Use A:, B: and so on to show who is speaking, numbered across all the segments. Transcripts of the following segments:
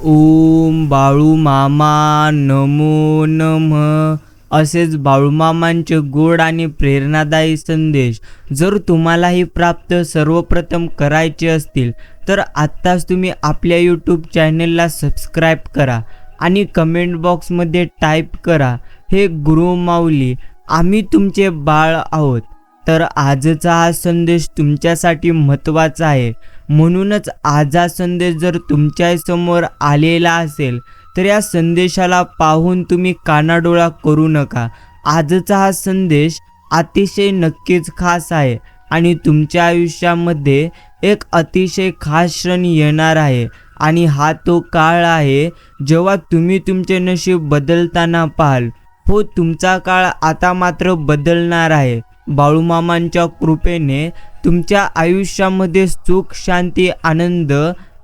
A: ओम बाळूमामा नमो नमः. असेच बाळूमामांचे गोड आणि प्रेरणादायी संदेश जर तुम्हालाही प्राप्त सर्वप्रथम करायचे असतील तर आत्ताच तुम्ही आपल्या यूट्यूब चॅनलला सबस्क्राईब करा आणि कमेंट बॉक्समध्ये टाईप करा, हे गुरुमाऊली आम्ही तुमचे बाळ आहोत. तर आजचा हा संदेश तुमच्यासाठी महत्त्वाचा आहे. म्हणूनच आज हा संदेश जर तुमच्या समोर आलेला असेल तर या संदेशाला पाहून तुम्ही कानाडोळा करू नका. आजचा हा संदेश अतिशय नक्कीच खास आहे आणि तुमच्या आयुष्यामध्ये एक अतिशय खास क्षण येणार आहे आणि हा तो काळ आहे जेव्हा तुम्ही तुमचे नशीब बदलताना पाहाल. हो, तुमचा काळ आता मात्र बदलणार आहे. बाळूमामांच्या कृपेने तुमच्या आयुष्यामध्ये सुख, शांती, आनंद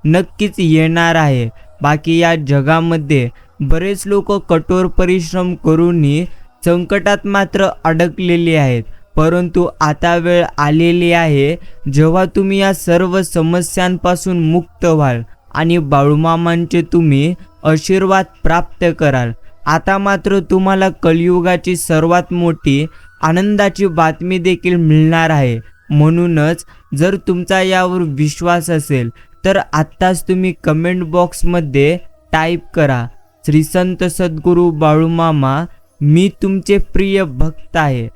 A: नक्कीच येणार आहे. बाकी या जगामध्ये बरेच लोक कठोर परिश्रम करूनही संकटात मात्र अडकलेले आहेत. परंतु आता वेळ आलेली आहे जेव्हा तुम्ही या सर्व समस्यांपासून मुक्त व्हाल आणि बाळूमामांचे तुम्ही आशीर्वाद प्राप्त कराल. आता मात्र तुम्हाला कलियुगाची सर्वात मोठी आनंदाची बातमी देखील मिळणार आहे. म्हणूनच जर तुमचा यावर विश्वास असेल तर आत्ताच तुम्ही कमेंट बॉक्समध्ये टाईप करा, श्री संत सद्गुरू बाळूमामा मी तुमचे प्रिय भक्त आहे.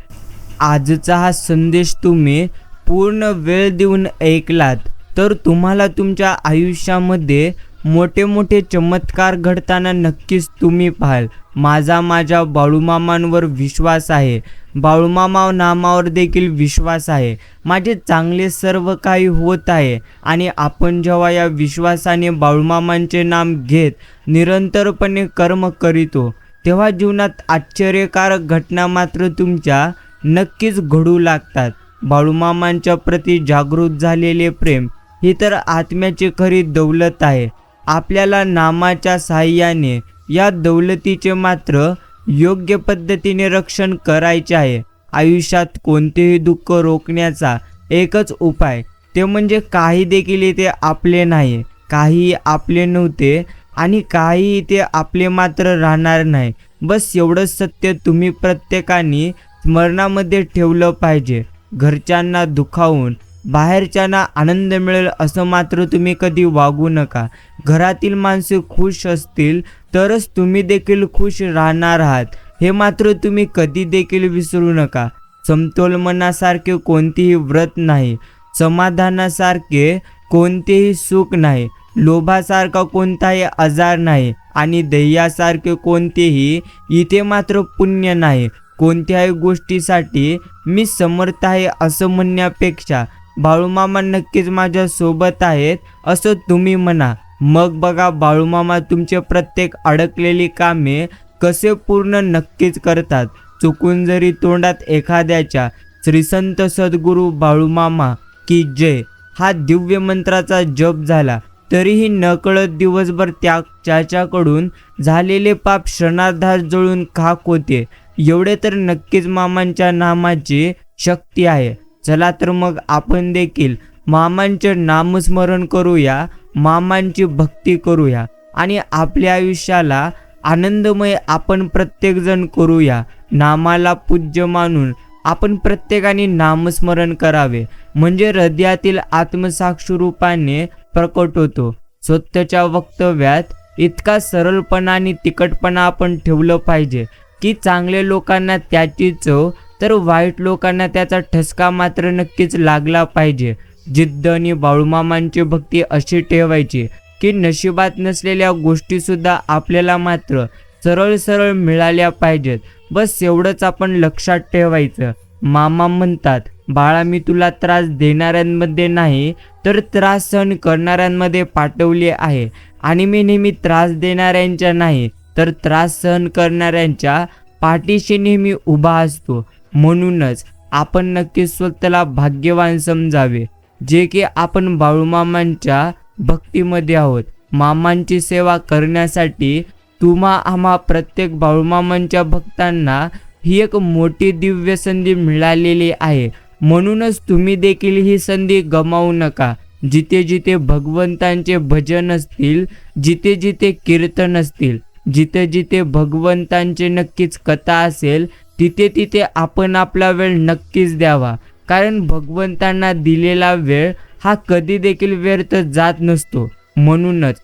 A: आजचा हा संदेश तुम्ही पूर्ण वेळ देऊन ऐकलात तर तुम्हाला तुमच्या आयुष्यामध्ये मोठे मोठे चमत्कार घडताना नक्कीच तुम्ही पाहाल. माझ्या बाळूमामांवर विश्वास आहे, बाळूमामा नामावर देखील विश्वास आहे. माझे चांगले सर्व काही होत आहे आणि आपण जेव्हा या विश्वासाने बाळूमामांचे नाम घेत निरंतरपणे कर्म करीतो तेव्हा जीवनात आश्चर्यकारक घटना मात्र तुमच्या नक्कीच घडू लागतात. बाळूमामांच्या प्रती जागृत झालेले प्रेम ही तर आत्म्याची खरी दौलत आहे. आपल्याला नामाच्या साहाय्याने या दौलतीचे मात्र योग्य पद्धतीने रक्षण करायचे आहे. आयुष्यात कोणतेही दुःख रोखण्याचा एकच उपाय, ते म्हणजे काही देखील इथे आपले नाही, काही आपले नव्हते आणि काही इथे आपले मात्र राहणार नाही. बस एवढंच सत्य तुम्ही प्रत्येकाने स्मरणामध्ये ठेवलं पाहिजे. घरच्यांना दुखावून बाहेरच्यांना आनंद मिळेल असं मात्र तुम्ही कधी वागू नका. घरातील माणसे खुश असतील तरच तुम्ही देखील खुश राहणार आहात, हे मात्र तुम्ही कधी देखील विसरू नका. समतोल मनासारखे कोणतेही व्रत नाही, समाधानासारखे कोणतेही सुख नाही, लोभासारखा कोणताही आजार नाही आणि दैयासारखे कोणतेही इथे मात्र पुण्य नाही. कोणत्याही गोष्टीसाठी मी समर्थ आहे असं म्हणण्यापेक्षा बाळूमामा नक्कीच माझ्या सोबत आहेत असं तुम्ही म्हणा. मग बघा बाळूमामा तुमचे प्रत्येक अडकलेली कामे कसे पूर्ण नक्कीच करतात. चुकून जरी तोंडात एखाद्याच्या श्री संत सद्गुरू बाळूमामा की जय हा दिव्य मंत्राचा जप झाला तरीही नकळत दिवसभर त्याच्याकडून झालेले पाप क्षणार्धात जळून खाक होते. एवढे तर नक्कीच मामांच्या नामाची शक्ती आहे. चला तर मग आपण देखील मामांचे नामस्मरण करूया, मामांची भक्ती करूया आणि आपल्या आयुष्याला आनंदमय आपण प्रत्येकजण करूया. नामाला पूज्य मानून आपण प्रत्येकाने नामस्मरण करावे, म्हणजे हृदयातील आत्मसाक्षी रूपाने प्रकट होतो. स्वतःच्या वक्तव्यात इतका सरळपणा आणि तिखटपणा आपण ठेवलं पाहिजे की चांगल्या लोकांना त्याची चव तर वाईट लोकांना त्याचा ठसका मात्र नक्कीच लागला पाहिजे. जिद्द आणि बाळूमामांची भक्ती अशी ठेवायची की नशिबात नसलेल्या गोष्टीसुद्धा आपल्याला मात्र सरळ सरळ मिळाल्या पाहिजेत. बस एवढंच आपण लक्षात ठेवायचं. मामा म्हणतात, बाळा मी तुला त्रास देणाऱ्यांमध्ये नाही तर त्रास सहन करणाऱ्यांमध्ये पाठवले आहे आणि मी नेहमी त्रास देणाऱ्यांच्या नाही तर त्रास सहन करणाऱ्यांच्या पाठीशी नेहमी उभा असतो. म्हणूनच आपण नक्की स्वतःला भाग्यवान समजावे जे की आपण बाळूमामांच्या भक्तीमध्ये आहोत. मामांची सेवा करण्यासाठी आम्हा प्रत्येक बाळूमामांच्या भक्तांना ही एक मोठी दिव्य संधी मिळालेली आहे. म्हणूनच तुम्ही देखील ही संधी गमावू नका. जिथे जिथे भगवंतांचे भजन असतील, जिथे जिथे कीर्तन असतील, जिथे जिथे भगवंतांचे नक्कीच कथा असेल, तिथे तिथे आपण आपला वेळ नक्कीच द्यावा. कारण भगवंतांना दिलेला वेळ हा कधी देखील व्यर्थ जात नसतो. म्हणूनच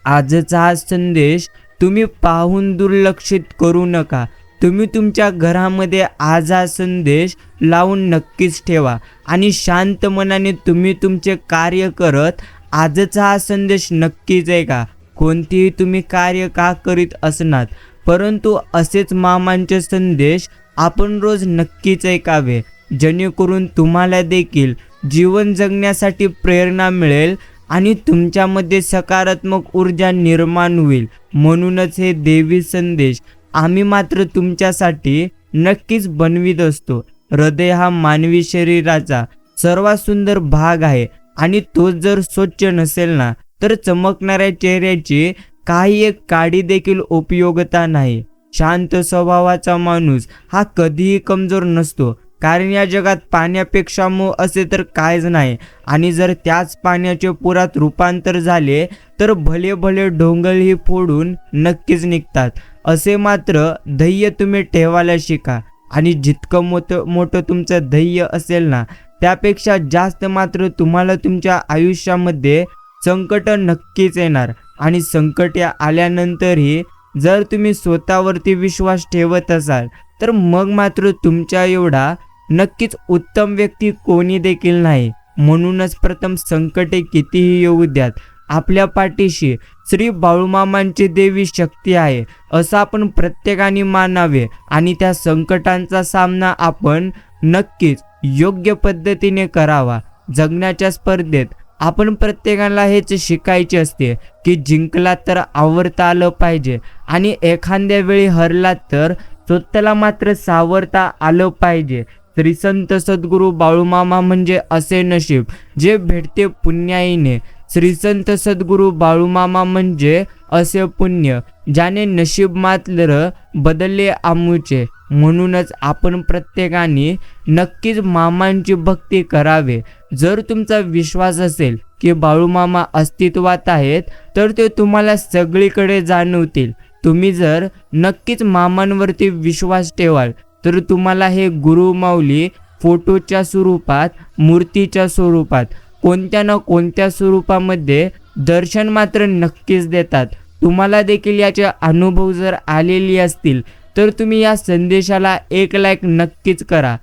A: आजचा हा संदेश तुम्ही पाहून दुर्लक्षित करू नका. तुम्ही तुमच्या घरामध्ये आज हा संदेश लावून नक्कीच ठेवा आणि शांत मनाने तुम्ही तुमचे कार्य करत आजचा हा संदेश नक्कीच ऐका. कोणतेही तुम्ही कार्य का करीत असणार, परंतु असेच मामांचे संदेश आपण रोज नक्कीच ऐकावे, जेणेकरून तुम्हाला देखील जीवन जगण्यासाठी प्रेरणा मिळेल आणि तुमच्यामध्ये सकारात्मक ऊर्जा निर्माण होईल. म्हणूनच हे देवी संदेश आम्ही मात्र तुमच्यासाठी नक्कीच बनवित असतो. हृदय हा मानवी शरीराचा सर्वात सुंदर भाग आहे आणि तो जर स्वच्छ नसेल ना, तर चमकणाऱ्या चेहऱ्याची काही एक काडी देखील उपयोगिता नाही. शांत स्वभावाचा माणूस हा कधीही कमजोर नसतो, कारण या जगात पाण्यापेक्षा मोह असे तर कायच नाही. आणि जर त्याच पाण्याचे पुरात रूपांतर झाले तर भले भले डोंगरही फोडून नक्कीच निघतात. असे मात्र धैर्य तुम्ही ठेवायला शिका आणि जितकं मोठं तुमचं धैर्य असेल ना, त्यापेक्षा जास्त मात्र तुम्हाला तुमच्या आयुष्यामध्ये संकट नक्कीच येणार. आणि संकट आल्यानंतरही जर तुम्ही स्वतःवरती विश्वास ठेवत असाल, तर मग मात्र तुमच्या एवढा नक्कीच उत्तम व्यक्ती कोणी देखील नाही. म्हणूनच प्रथम संकटे कितीही येऊ द्यात, आपल्या पाठीशी श्री बाळूमामांची देवी शक्ती आहे असं आपण प्रत्येकाने मानावे आणि त्या संकटांचा सामना आपण नक्कीच योग्य पद्धतीने करावा. जगण्याच्या स्पर्धेत आपण प्रत्येकाला हेच शिकायचे असते की जिंकला तर आवरता आलं पाहिजे आणि एखाद्या वेळी हरला तर स्वतःला मात्र सावरता आलं पाहिजे. श्री संत सद्गुरू बाळूमामा म्हणजे असे नशीब जे भेटते पुण्याईने. श्री संत सद्गुरू बाळूमामा म्हणजे असे पुण्य ज्याने नशीब मात्र बदलले आमूचे. म्हणूनच आपण प्रत्येकाने नक्कीच मामांची भक्ती करावे. जर तुमचा विश्वास असेल की बाळूमामा अस्तित्वात आहेत, तर ते तुम्हाला सगळीकडे जाणवतील. तुम्ही जर नक्कीच मामांवरती विश्वास ठेवाल, तर तुम्हाला हे गुरु माऊली फोटोच्या स्वरूपात, मूर्तीच्या स्वरूपात, कोणत्या ना कोणत्या स्वरूपामध्ये दर्शन मात्र नक्कीच देतात. तुम्हाला देखील याचे अनुभव जर आलेले असतील, तर तुम्ही या संदेशाला एक लाईक नक्कीच करा.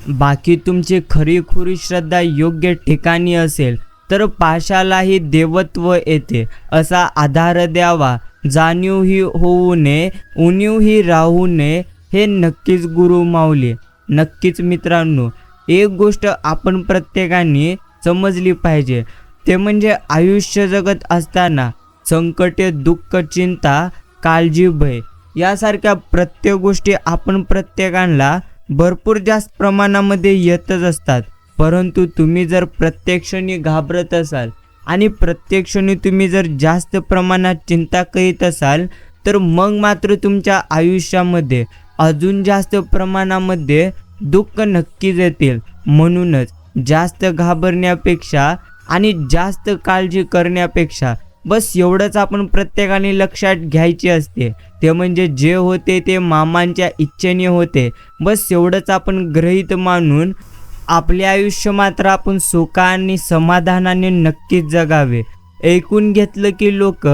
A: बाकी तुमची खरीखुरी श्रद्धा योग्य ठिकाणी असेल तर पाशालाही देवत्व येते असा आधार द्यावा. जाणीवही होऊ नये, उणीवही राहू नये, हे नक्कीच गुरु माऊली. नक्कीच मित्रांनो, एक गोष्ट आपण प्रत्येकाने समजली पाहिजे, ते म्हणजे आयुष्य जगत असताना संकटे, दुःख, चिंता, काळजी, भय यासारख्या प्रत्येक गोष्टी आपण प्रत्येकाला भरपूर जास्त प्रमाणामध्ये येतच असतात. परंतु तुम्ही जर प्रत्यक्षाने घाबरत असाल आणि प्रत्यक्षाने तुम्ही जर जास्त प्रमाणात चिंता करीत असाल, तर मग मात्र तुमच्या आयुष्यामध्ये अजून जास्त प्रमाणामध्ये दुःख नक्कीच येतील. म्हणूनच जास्त घाबरण्यापेक्षा आणि जास्त काळजी करण्यापेक्षा बस एवढंच आपण प्रत्येकाने लक्षात घ्यायचे असते, ते म्हणजे जे होते ते मामांच्या इच्छेने होते. बस एवढंच आपण गृहीत मानून आपले आयुष्य मात्र आपण सुख आणि समाधानाने नक्कीच जगावे. ऐकून घेतलं की लोक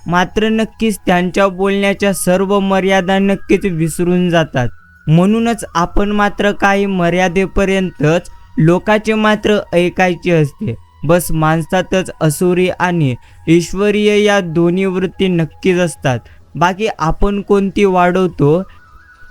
A: मात्र नक्कीच त्यांच्या बोलण्याच्या सर्व मर्यादा नक्कीच विसरून जातात. म्हणूनच आपण मात्र काही मर्यादेपर्यंतच लोकांचे मात्र ऐकायचे असते. बस माणसातच असुरी आणि ईश्वरीय या दोन्ही वृत्ती नक्कीच असतात. बाकी आपण कोणती वाढवतो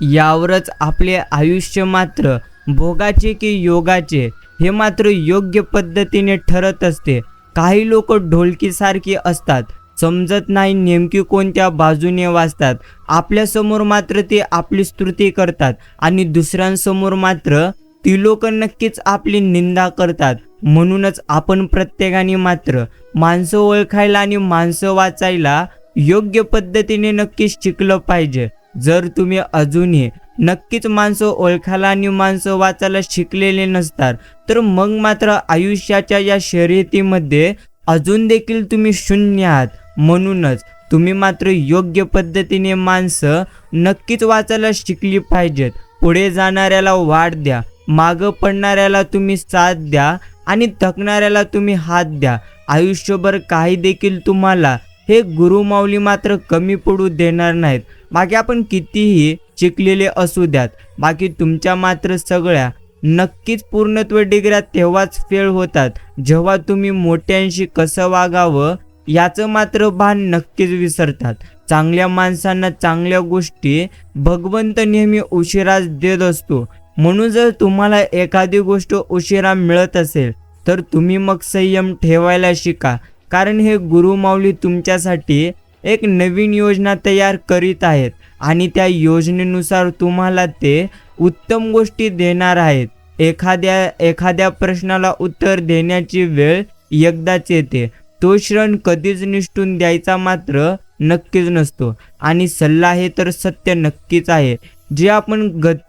A: यावरच आपले आयुष्य मात्र भोगाचे की योगाचे हे मात्र योग्य पद्धतीने ठरत असते. काही लोक ढोलकीसारखी असतात, समजत नाही नेमकी कोणत्या बाजूने वाजतात. आपल्यासमोर मात्र ते आपली स्तुती करतात आणि दुसऱ्यांसमोर मात्र ती लोक नक्कीच आपली निंदा करतात. म्हणूनच आपण प्रत्येकाने मात्र माणसं ओळखायला आणि माणसं वाचायला योग्य पद्धतीने नक्कीच शिकलं पाहिजे. जर तुम्ही अजूनही नक्कीच माणसं ओळखायला आणि माणसं वाचायला शिकलेले नसतात, तर मग मात्र आयुष्याच्या या शर्यतीमध्ये अजून देखील तुम्ही शून्य आहात. म्हणूनच तुम्ही मात्र योग्य पद्धतीने माणसं नक्कीच वाचायला शिकली पाहिजेत. पुढे जाणाऱ्याला वाट द्या, मागं पडणाऱ्याला तुम्ही साथ द्या आणि थकणाऱ्याला तुम्ही हात द्या. आयुष्यभर काही देखील तुम्हाला हे गुरुमाऊली मात्र कमी पडू देणार नाहीत. बाकी आपण कितीही शिकलेले असू द्यात, बाकी तुमच्या मात्र सगळ्या नक्कीच पूर्णत्व डिग्र्या तेव्हाच फेल होतात जेव्हा तुम्ही मोठ्यांशी कसं वागावं याचं मात्र भान नक्कीच विसरतात. चांगल्या माणसांना चांगल्या गोष्टी भगवंत नेहमी उशिराच देत असतो. म्हणून जर तुम्हाला एखादी गोष्ट उशिरा मिळत असेल तर तुम्ही मग संयम ठेवायला शिका, कारण हे गुरुमाऊली तुमच्यासाठी एक नवीन योजना तयार करीत आहेत आणि त्या योजनेनुसार तुम्हाला ते उत्तम गोष्टी देणार आहेत. एखाद्या प्रश्नाला उत्तर देण्याची वेळ एकदाच येते, तो क्षण कधीच निसटून द्यायचा मात्र नक्कीच नसतो. आणि सल्ला हे तर सत्य नक्कीच आहे जे आपण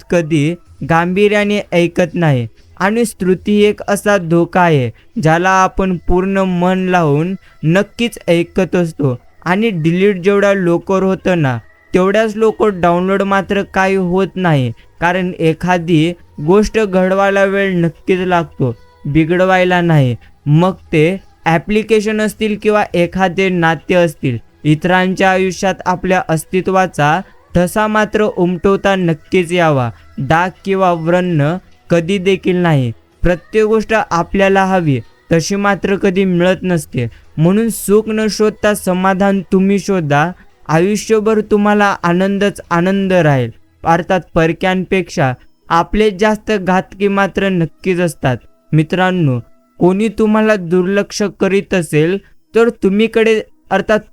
A: कधी गांभीर्याने ऐकत नाही. आणि स्तुती एक असा धोका आहे ज्याला आपण पूर्ण मन लावून नक्कीच ऐकत असतो. आणि डिलीट जेवढ्या लवकर होतं ना तेवढ्याच लवकर डाउनलोड मात्र काही होत नाही, कारण एखादी गोष्ट घडवायला वेळ नक्कीच लागतो, बिघडवायला नाही. मग ते ॲप्लिकेशन असतील किंवा एखादे नाते असतील. इतरांच्या आयुष्यात आपल्या अस्तित्वाचा ठसा मात्र उमटवता नक्कीच यावा. डाग किंवा व्रण कधी देखील नाही. प्रत्येक गोष्ट आपल्याला हवी तशी मात्र कधी मिळत नसते. म्हणून सुख न शोधता समाधान तुम्ही शोधा. आयुष्यभर तुम्हाला आनंदच आनंद राहील. अर्थात परक्यांपेक्षा आपले जास्त घातकी मात्र नक्कीच असतात. मित्रांनो, कोणी तुम्हाला दुर्लक्ष करीत असेल तर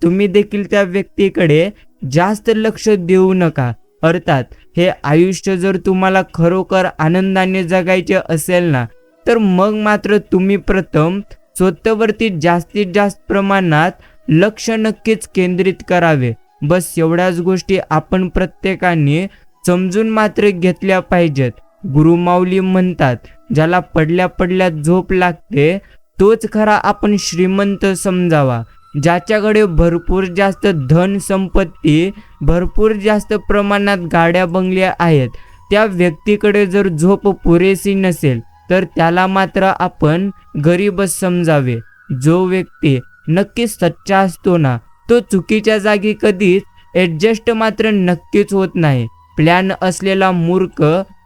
A: तुम्ही देखील त्या व्यक्तीकडे जास्त लक्ष देऊ नका. अर्थात हे आयुष्य जर तुम्हाला खरोखर आनंदाने जगायचे असेल ना तर मग मात्र तुम्ही प्रथम स्वतःवरती जास्तीत जास्त प्रमाणात लक्ष नक्कीच केंद्रित करावे. बस एवढ्याच गोष्टी आपण प्रत्येकाने समजून मात्र घेतल्या पाहिजेत. गुरुमाऊली म्हणतात, ज्याला पडल्या पडल्या झोप लागते तोच खरा आपण श्रीमंत समजावा. ज्याच्याकडे भरपूर जास्त धन संपत्ती, भरपूर जास्त प्रमाणात गाड्या बंगल्या आहेत, त्या व्यक्तीकडे जर झोप पुरेशी नसेल तर त्याला मात्र आपण गरीबच समजावे. जो व्यक्ती नक्कीच सच्चा असतो ना तो चुकीच्या जागी कधीच ॲडजस्ट मात्र नक्कीच होत नाही. प्लॅन असलेला मूर्ख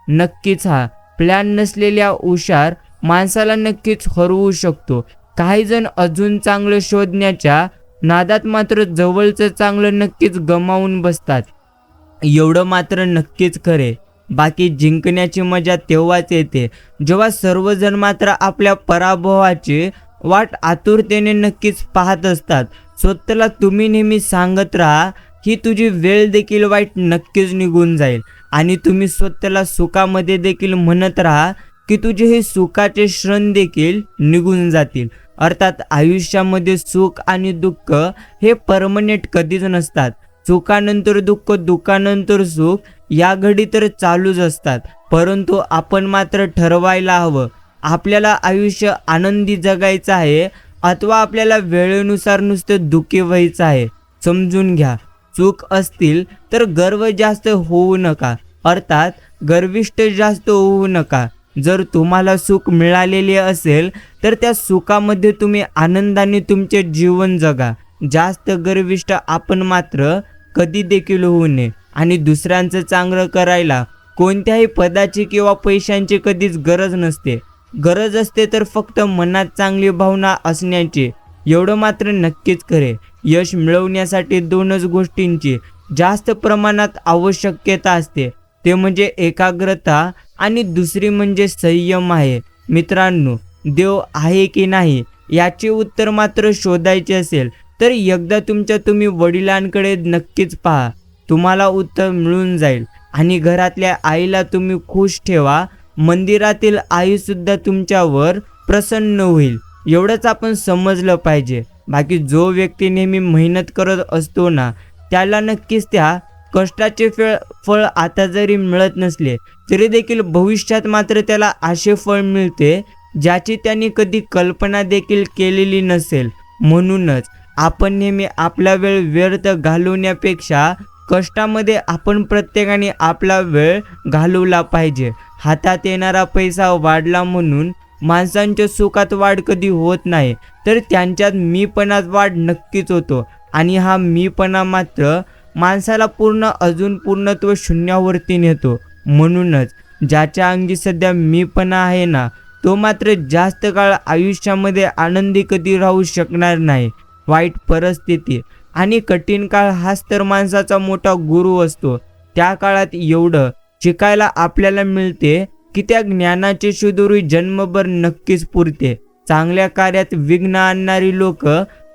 A: नक्कीच हा प्लॅन नसलेल्या हुशार माणसाला नक्कीच हरवू शकतो. काही जण अजून चांगलं शोधण्याच्या नादात मात्र जवळचं चांगलं नक्कीच गमावून बसतात. एवढं मात्र नक्कीच खरे. बाकी जिंकण्याची मजा तेव्हाच येते जेव्हा सर्वजण मात्र आपल्या पराभवाची वाट आतुरतेने नक्कीच पाहत असतात. स्वतःला तुम्ही नेहमी सांगत राहा ही तुझी वेळ देखील वाईट नक्कीच निघून जाईल. आणि तुम्ही स्वतःला सुखामध्ये देखील म्हणत राहा की तुझे हे सुखाचे क्षण देखील निघून जातील. अर्थात आयुष्यामध्ये सुख आणि दुःख हे परमनेंट कधीच नसतात. सुखानंतर दुःख, दुःखानंतर सुख या घडी तर चालूच असतात. परंतु आपण मात्र ठरवायला हवं आपल्याला आयुष्य आनंदी जगायचं आहे अथवा आपल्याला वेळेनुसार नुसतं दुःखी व्हायचं आहे. समजून घ्या, सुख असतील तर गर्व जास्त होऊ नका, अर्थात गर्विष्ठ जास्त होऊ नका. जर तुम्हाला सुख मिळालेले असेल तर त्या सुखामध्ये तुम्ही आनंदाने तुमचे जीवन जगा. जास्त गर्विष्ठ आपण मात्र कधी देखील होऊ नये. आणि दुसऱ्यांचं चांगलं करायला कोणत्याही पदाची किंवा पैशांची कधीच गरज नसते. गरज असते तर फक्त मनात चांगली भावना असण्याची. एवढं मात्र नक्कीच खरे. यश मिळवण्यासाठी दोनच गोष्टींची जास्त प्रमाणात आवश्यकता असते, ते म्हणजे एकाग्रता आणि दुसरी म्हणजे संयम आहे. मित्रांनो, देव आहे की नाही याचे उत्तर मात्र शोधायचे असेल तर एकदा तुम्ही वडिलांकडे नक्कीच पहा, तुम्हाला उत्तर मिळून जाईल. आणि घरातल्या आईला तुम्ही खुश ठेवा, मंदिरातील आईसुद्धा तुमच्यावर प्रसन्न होईल. एवढंच आपण समजलं पाहिजे. बाकी जो व्यक्ती नेहमी मेहनत करत असतो ना त्याला नक्कीच त्या कष्टाचे फळ आता जरी मिळत नसले तरी देखील भविष्यात मात्र त्याला असे फळ मिळते ज्याची त्यांनी कधी कल्पना देखील केलेली नसेल. म्हणूनच आपण नेहमी आपला वेळ व्यर्थ घालवण्यापेक्षा कष्टामध्ये आपण प्रत्येकाने आपला वेळ घालवला पाहिजे. हातात येणारा पैसा वाढला म्हणून माणसांच्या सुखात वाढ कधी होत नाही, तर त्यांच्यात मीपणात वाढ नक्कीच होतो. आणि हा मीपणा मात्र माणसाला अजून पूर्णत्व शून्यावरती नेतो. म्हणूनच ज्याच्या अंगी सध्या मीपणा आहे ना, तो मात्र जास्त काळ आयुष्यामध्ये आनंदी कधी राहू शकणार नाही. वाईट परिस्थिती आणि कठीण काळ हाच तर माणसाचा मोठा गुरु असतो. त्या काळात एवढं शिकायला आपल्याला मिळते की त्या ज्ञानाचे शिदोरी जन्मभर नक्कीच पुरते. चांगल्या कार्यात विघ्न आणणारी लोक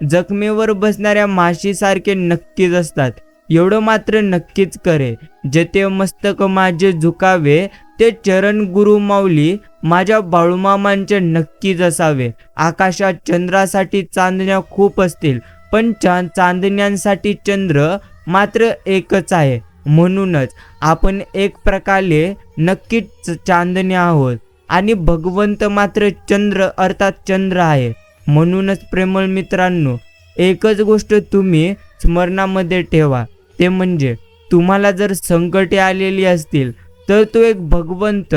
A: जखमेवर बसणाऱ्या माशीसारखे नक्कीच असतात. एवढं मात्र नक्कीच करे, जेथे मस्तक माझे झुकावे ते चरण गुरु माऊली माझ्या बाळूमामांचे नक्कीच असावे. आकाशात चंद्रासाठी चांदण्या खूप असतील, पण चांदण्यांसाठी चंद्र मात्र एकच आहे. म्हणूनच आपण एक प्रकारे नक्कीच चांदणे आहोत आणि भगवंत मात्र चंद्र अर्थात चंद्र आहे. म्हणूनच प्रेमळ मित्रांनो, एकच गोष्ट तुम्ही स्मरणामध्ये ठेवा, ते म्हणजे तुम्हाला जर संकटे आलेली असतील तर तो एक भगवंत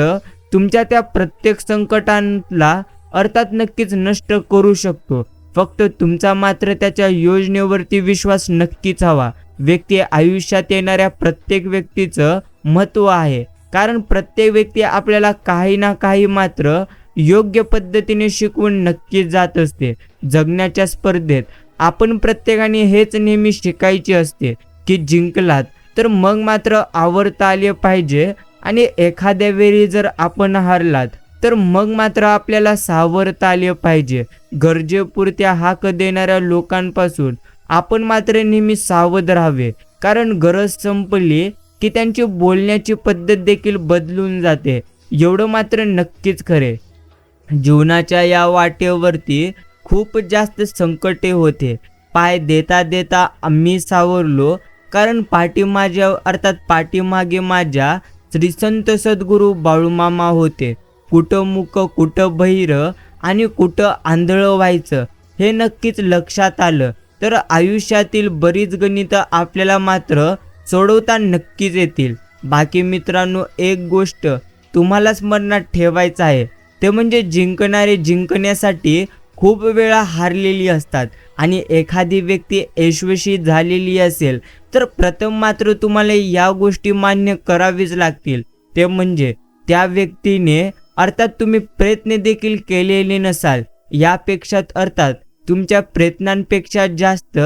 A: तुमच्या त्या प्रत्येक संकटांना अर्थात नक्कीच नष्ट करू शकतो. फक्त तुमचा मात्र त्याच्या योजनेवरती विश्वास नक्कीच हवा. व्यक्ती आयुष्यात येणाऱ्या प्रत्येक व्यक्तीचं महत्त्व आहे, कारण प्रत्येक व्यक्ती आपल्याला काही ना काही मात्र योग्य पद्धतीने शिकवून नक्कीच जात असते. जगण्याच्या स्पर्धेत आपण प्रत्येकाने हेच नेहमी शिकायचे असते की जिंकलात तर मग मात्र आवरता आले पाहिजे, आणि एखाद्या वेळी जर आपण हारलात तर मग मात्र आपल्याला सावरता आले पाहिजे. गरजेपुरत्या हाक देणाऱ्या लोकांपासून आपण मात्र नेहमी सावध राहावे, कारण गरज संपली की त्यांची बोलण्याची पद्धत देखील बदलून जाते. एवढं मात्र नक्कीच खरे. जीवनाच्या या वाटेवरती खूप जास्त संकटे होते. पाय देता देता आम्ही सावरलो, कारण पाठीमागे माझ्या श्री संत सद्गुरू बाळूमामा होते. कुठं मुक, कुठं बहिर आणि कुठं आंधळं व्हायचं हे नक्कीच लक्षात आलं तर आयुष्यातील बरीच गणितं आपल्याला मात्र सोडवता नक्कीच येतील. बाकी मित्रांनो, एक गोष्ट तुम्हाला स्मरणात ठेवायचं आहे, ते म्हणजे जिंकणारे जिंकण्यासाठी खूप वेळा हारलेली असतात. आणि एखादी व्यक्ती यशस्वी झालेली असेल तर प्रथम मात्र तुम्हाला या गोष्टी मान्य करावीच लागतील. ते म्हणजे त्या व्यक्तीने अर्थात तुम्ही प्रयत्न देखील केलेले नसाल, यापेक्षा अर्थात तुमच्या प्रयत्नांपेक्षा जास्त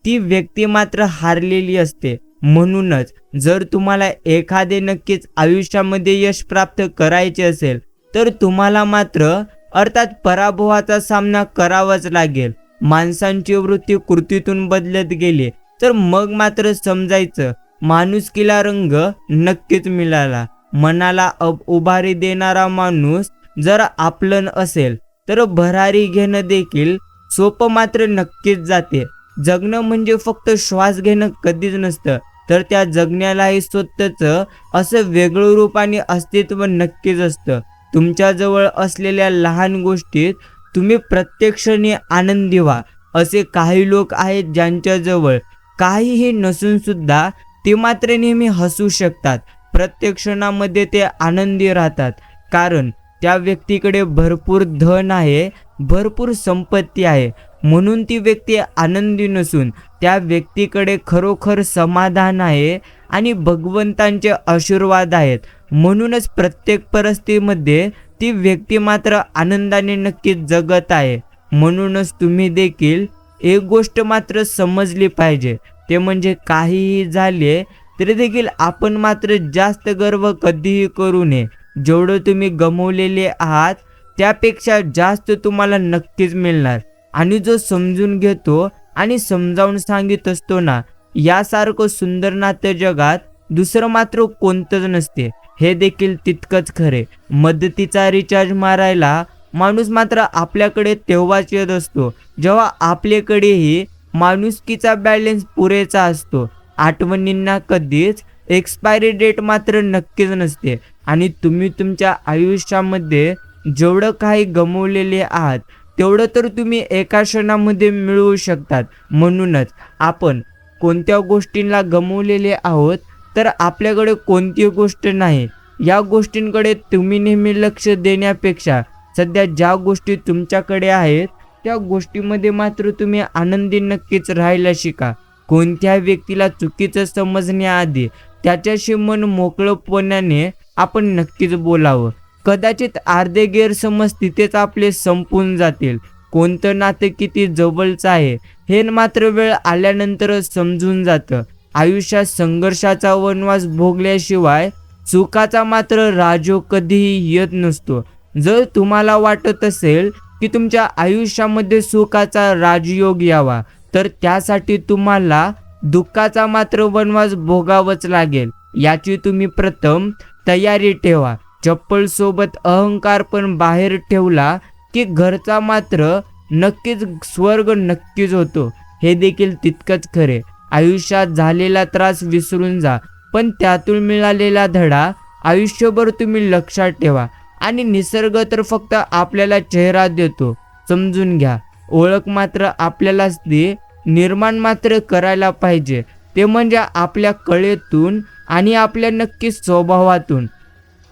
A: ती व्यक्ती मात्र हारलेली असते. म्हणूनच जर तुम्हाला एखादे नक्कीच आयुष्यामध्ये यश प्राप्त करायचे असेल तर तुम्हाला मात्र अर्थात पराभवाचा सामना करावाच लागेल. माणसांची वृत्ती कृतीतून बदलत गेली तर मग मात्र समजायचं माणुसकीला रंग नक्कीच मिळाला. मनाला उभारी देणारा माणूस जर आपलं असेल तर भरारी घेणं देखील सोपं मात्र नक्कीच जाते. जगणं म्हणजे फक्त श्वास घेणं कधीच नसतं, तर त्या जगण्यालाही स्वतःचं असं वेगळं रूप आणि अस्तित्व नक्कीच असतं. तुमच्याजवळ असलेल्या लहान गोष्टीत तुम्ही प्रत्येक क्षणी आनंदी व्हा. असे काही लोक आहेत ज्यांच्याजवळ काहीही नसून सुद्धा ते मात्र नेहमी हसू शकतात. प्रत्येक क्षणामध्ये ते आनंदी राहतात, कारण त्या व्यक्तीकडे भरपूर धन आहे, भरपूर संपत्ती आहे. म्हणून ती व्यक्ती आनंदी नसून त्या व्यक्तीकडे खरोखर समाधान आहे आणि भगवंतांचे आशीर्वाद आहेत. म्हणूनच प्रत्येक परिस्थितीमध्ये ती व्यक्ती मात्र आनंदाने नक्कीच जगत आहे. म्हणूनच तुम्ही देखील एक गोष्ट मात्र समजली पाहिजे, ते म्हणजे काहीही झाले तरी देखील आपण मात्र जास्त गर्व कधीही करू नये. जेवढं तुम्ही गमावलेले आहात त्यापेक्षा जास्त तुम्हाला नक्कीच मिळणार. आणि जो समजून घेतो आणि समजावून सांगित असतो ना, यासारखं सुंदर नातं जगात दुसरं मात्र कोणतंच नसते, हे देखील तितकंच खरे. मदतीचा रिचार्ज मारायला माणूस मात्र आपल्याकडे तेव्हाच येत असतो जेव्हा आपल्याकडेही माणुसकीचा बॅलन्स पुरेसा असतो. आठवणींना कधीच एक्सपायरी डेट मात्र नक्कीच नसते आणि तुम्ही तुमच्या आयुष्यामध्ये जेवढं काही गमावलेले आहात तेवढं तर तुम्ही एका क्षणामध्ये मिळवू शकतात. म्हणूनच आपण कोणत्या गोष्टींना गमावलेले आहोत तर आपल्याकडे कोणती गोष्ट नाही या गोष्टींकडे तुम्ही नेहमी लक्ष देण्यापेक्षा सध्या ज्या गोष्टी तुमच्याकडे आहेत त्या गोष्टीमध्ये मात्र तुम्ही आनंदी नक्कीच राहायला शिका. कोणत्या व्यक्तीला चुकीचं समजण्याआधी त्याच्याशी मन मोकळेपणाने आपण नक्कीच बोलावं. कदाचित अर्धे गैरसमज तिथेच आपले संपून जातील. कोणतं नातं किती जवळचं आहे हे मात्र वेळ आल्यानंतरच समजून जातं. आयुष्यात संघर्षाचा वनवास भोगल्याशिवाय सुखाचा मात्र राजयोग कधीही येत नसतो. जर तुम्हाला वाटत असेल की तुमच्या आयुष्यामध्ये सुखाचा राजयोग यावा तर त्यासाठी तुम्हाला दुःखाचा मात्र वनवास भोगावंच लागेल. याची तुम्ही प्रथम तयारी ठेवा. चप्पल सोबत अहंकार पण बाहेर ठेवला की घरचा मात्र नक्कीच स्वर्ग नक्कीच होतो. हे देखील तितकंच खरे. आयुष्यात झालेला त्रास विसरून जा पण त्यातून मिळालेला धडा आयुष्यभर तुम्ही लक्षात ठेवा. आणि निसर्ग तर फक्त आपल्याला चेहरा देतो समजून घ्या. ओळख मात्र आपल्यालाच ती निर्माण मात्र करायला पाहिजे ते म्हणजे आपल्या कलेतून आणि आपल्या नक्कीच स्वभावातून.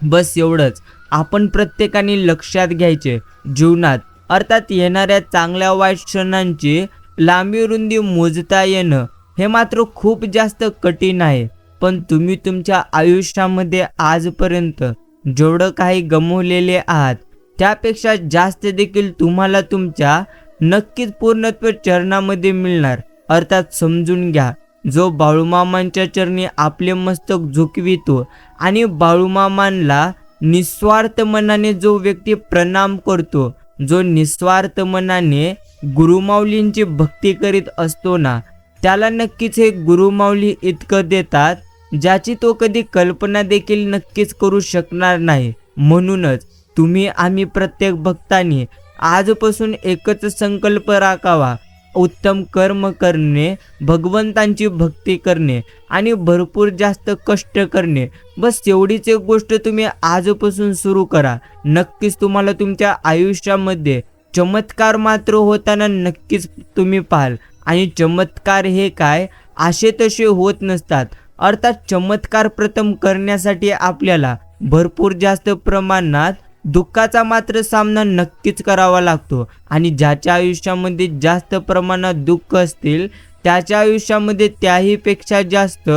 A: बस एवढंच आपण प्रत्येकाने लक्षात घ्यायचे. जीवनात अर्थात येणाऱ्या चांगल्या वाईट क्षणांची लांबी रुंदी मोजता येणं हे मात्र खूप जास्त कठीण आहे. पण तुम्ही तुमच्या आयुष्यामध्ये आजपर्यंत जेवढं काही गमावलेले आहात त्यापेक्षा जास्त देखील तुम्हाला तुमच्या नक्कीच पूर्णत्व चरणामध्ये मिळणार. अर्थात समजून घ्या, जो बाळूमामांच्या चरणी आपले मस्तक झुकवितो आणि बाळूमामांना निस्वार्थ मनाने जो व्यक्ती प्रणाम करतो, जो निस्वार्थ मनाने गुरुमाऊलींची भक्ती करीत असतो ना त्याला नक्कीच हे गुरुमाऊली इतकं देतात ज्याची तो कधी कल्पना देखील नक्कीच करू शकणार नाही. म्हणूनच तुम्ही आम्ही प्रत्येक भक्तांनी आजपासून एकच संकल्प राखावा, उत्तम कर्म करणे, भगवंतांची भक्ती करणे आणि भरपूर जास्त कष्ट करणे. बस एवढीच एक गोष्ट तुम्ही आजपासून सुरू करा. नक्कीच तुम्हाला तुमच्या आयुष्यामध्ये चमत्कार मात्र होताना नक्कीच तुम्ही पाहाल. आणि चमत्कार हे काय असे तसे होत नसतात. अर्थात चमत्कार प्रथम करण्यासाठी आपल्याला भरपूर जास्त प्रमाणात दुःखाचा मात्र सामना नक्कीच करावा लागतो. आणि ज्याच्या आयुष्यामध्ये जास्त प्रमाणात दुःख असतील त्याच्या आयुष्यामध्ये त्याहीपेक्षा जास्त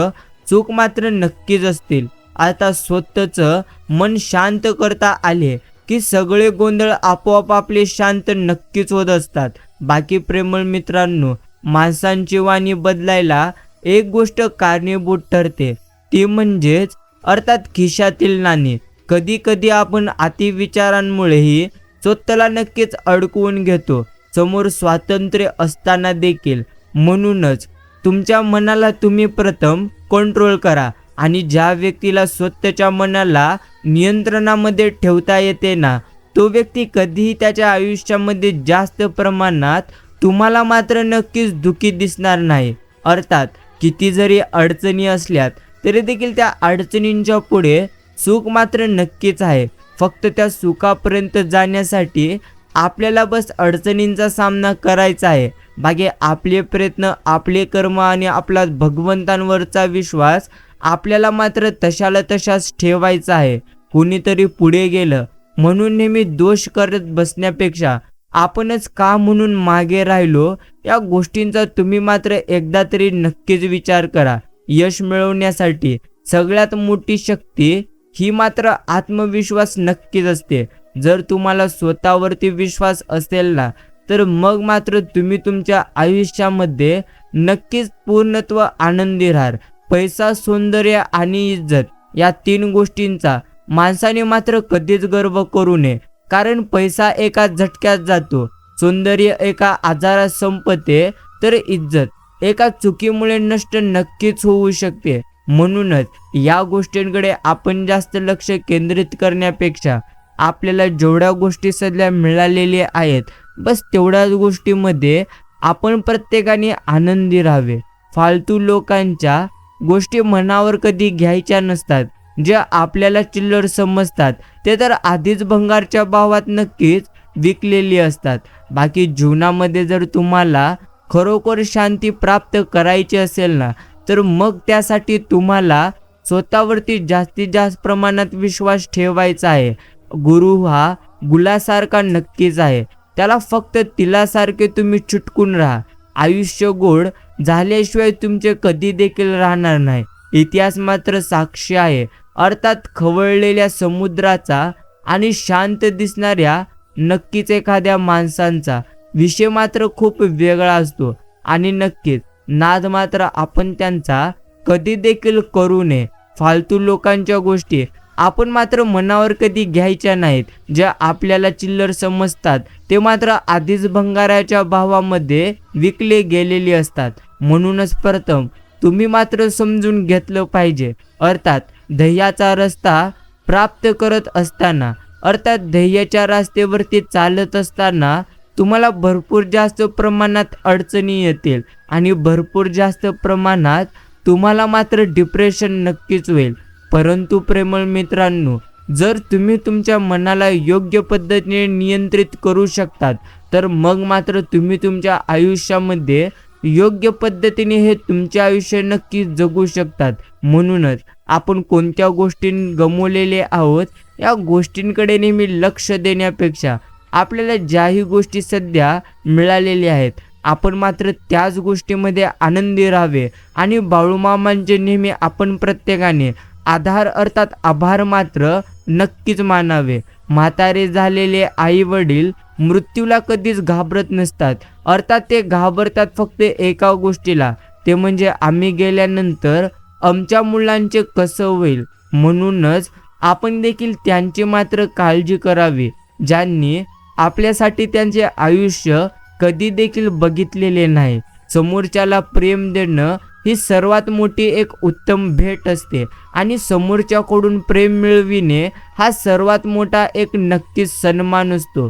A: सुख मात्र नक्कीच असतील. आता स्वतःचं मन शांत करता आले की सगळे गोंधळ आपोआप आपले शांत नक्कीच होत असतात. बाकी प्रेमळ मित्रांनो, माणसांची वाणी बदलायला एक गोष्ट कारणीभूत ठरते ती म्हणजेच अर्थात खिशातील नाणी. कधी कधी आपण अतिविचारांमुळेही स्वतःला नक्कीच अडकवून घेतो समोर स्वातंत्र्य असताना देखील. म्हणूनच तुमच्या मनाला तुम्ही प्रथम कंट्रोल करा. आणि ज्या व्यक्तीला स्वतःच्या मनाला नियंत्रणामध्ये ठेवता येते ना तो व्यक्ती कधीही त्याच्या आयुष्यामध्ये जास्त प्रमाणात तुम्हाला मात्र नक्कीच दुःखी दिसणार नाही. अर्थात किती जरी अडचणी असल्यात तरी देखील त्या अडचणींच्या पुढे सुख मात्र नक्कीच आहे. फक्त त्या सुखापर्यंत जाण्यासाठी आपल्याला बस अडचणींचा सामना करायचा आहे. बाकी आपले प्रयत्न, आपले कर्म आणि आपला भगवंतांवरचा विश्वास आपल्याला मात्र तशाला तशाच ठेवायचा आहे. कुणीतरी पुढे गेलं म्हणून नेहमी दोष करत बसण्यापेक्षा आपणच का म्हणून मागे राहिलो या गोष्टींचा तुम्ही मात्र एकदा तरी नक्कीच विचार करा. यश मिळवण्यासाठी सगळ्यात मोठी शक्ती ही मात्र आत्मविश्वास नक्कीच असते. जर तुम्हाला स्वतःवरती विश्वास असेल ना तर मग मात्र तुम्ही तुमच्या आयुष्यामध्ये नक्कीच पूर्णत्व आनंदी राहाल. पैसा, सौंदर्य आणि इज्जत या तीन गोष्टींचा माणसाने मात्र कधीच गर्व करू नये. कारण पैसा एका झटक्यात जातो, सौंदर्य एका आजारात संपते, तर इज्जत एका चुकीमुळे नष्ट नक्कीच होऊ शकते. म्हणूनच या गोष्टींकडे आपण जास्त लक्ष केंद्रित करण्यापेक्षा आपल्याला जेवढ्या गोष्टी सध्या मिळालेल्या आहेत बस तेवढ्याच गोष्टीमध्ये आपण प्रत्येकाने आनंदी राहावे. फालतू लोकांच्या गोष्टी मनावर कधी घ्यायच्या नसतात. जे आपल्याला चिल्लर समजतात ते तर आधीच भंगारच्या भावात नक्कीच विकलेली असतात. बाकी जीवनामध्ये जर तुम्हाला खरोखर शांती प्राप्त करायची असेल ना, तर मग त्यासाठी तुम्हाला स्वतःवरती जास्तीत जास्त प्रमाणात विश्वास ठेवायचा आहे. गुरु हा गुलासारखा नक्कीच आहे, त्याला फक्त तिलासारखे तुम्ही चिटकून राहा. आयुष्य गोड झाल्याशिवाय तुमचे कधी देखील राहणार नाही. इतिहास मात्र साक्षी आहे, अर्थात खवळलेल्या समुद्राचा आणि शांत दिसणाऱ्या नक्कीच एखाद्या माणसांचा विषय मात्र खूप वेगळा असतो. आणि नक्कीच नाद मात्र आपण त्यांचा कधी देखील करू नये. फालतू लोकांच्या गोष्टी आपण मात्र मनावर कधी घ्यायच्या नाहीत. ज्या आपल्याला चिल्लर समजतात ते मात्र आधीच भंगाराच्या भावामध्ये विकले गेलेली असतात. म्हणूनच प्रथम तुम्ही मात्र समजून घेतलं पाहिजे. अर्थात ध्येयाचा रस्ता प्राप्त करत असताना, अर्थात ध्येयाच्या रस्त्यावरती चालत असताना तुम्हाला भरपूर जास्त प्रमाणात अडचणी येतील आणि भरपूर जास्त प्रमाणात तुम्हाला मात्र डिप्रेशन नक्कीच होईल. परंतु प्रेमळ मित्रांनो, जर तुम्ही तुमच्या मनाला योग्य पद्धतीने नियंत्रित करू शकतात, तर मग मात्र तुम्ही तुमच्या आयुष्यामध्ये योग्य पद्धतीने हे तुमचे आयुष्य नक्की जगू शकतात. म्हणूनच आपण कोणत्या गोष्टी गमावलेले आहोत या गोष्टींकडे नेहमी लक्ष देण्यापेक्षा आपल्याला ज्याही गोष्टी सध्या मिळालेल्या आहेत आपण मात्र त्याच गोष्टीमध्ये आनंदी राहावे. आणि बाळूमामांचे नेहमी आपण प्रत्येकाने आधार अर्थात आभार मात्र नक्कीच मानावे. म्हातारे झालेले आई वडील मृत्यूला कधीच घाबरत नसतात. अर्थात ते घाबरतात फक्त एका गोष्टीला, ते म्हणजे आम्ही गेल्यानंतर आमच्या मुलांचे कसं होईल. म्हणूनच आपण देखील त्यांची मात्र काळजी करावी, ज्यांनी आपल्यासाठी त्यांचे आयुष्य कधी देखील बघितलेले नाही. समोरच्याला प्रेम देणं ही सर्वात मोठी एक उत्तम भेट असते आणि समोरच्याकडून प्रेम मिळविणे हा सर्वात मोठा एक नक्कीच सन्मान असतो.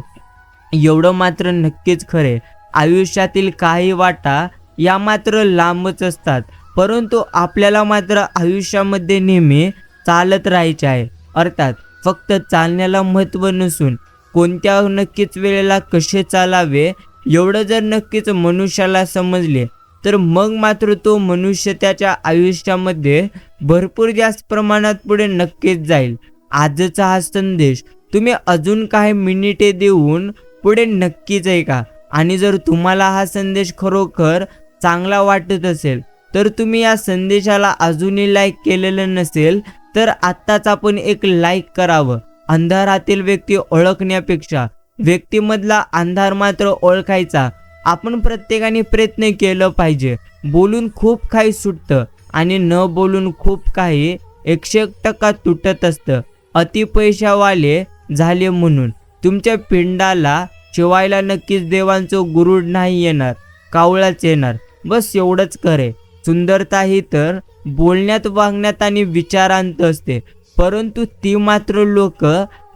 A: एवढं मात्र नक्कीच खरे, आयुष्यातील काही वाटा या मात्र लांबच असतात, परंतु आपल्याला मात्र आयुष्यामध्ये नेहमी चालत राहायचे आहे. अर्थात फक्त चालण्याला महत्त्व नसून कोणत्या नक्कीच वेळेला कसे चालावे एवढं जर नक्कीच मनुष्याला समजले, तर मग मात्र तो मनुष्य त्याच्या आयुष्यामध्ये भरपूर जास्त प्रमाणात पुढे नक्कीच जाईल. आजचा हा संदेश तुम्ही अजून काही मिनिटे देऊन पुढे नक्कीच ऐका. आणि जर तुम्हाला हा संदेश खरोखर चांगला वाटत असेल तर तुम्ही या संदेशाला अजूनही लाईक केलेलं नसेल तर आत्ताच आपण एक लाईक करावं. अंधारातील व्यक्ती ओळखण्यापेक्षा व्यक्तीमधला अंधार मात्र ओळखायचा आपण प्रत्येकाने प्रयत्न केलं पाहिजे. बोलून खूप काही सुटतं आणि न बोलून खूप काही 101% तुटत असतं. अति पैशावाले झाले म्हणून तुमच्या पिंडाला शिवायला नक्कीच देवांचं गुरुड नाही येणार, कावळाच येणार. बस एवढंच करे. सुंदरता ही तर बोलण्यात, वागण्यात आणि विचारांत असते, परंतु ती मात्र लोक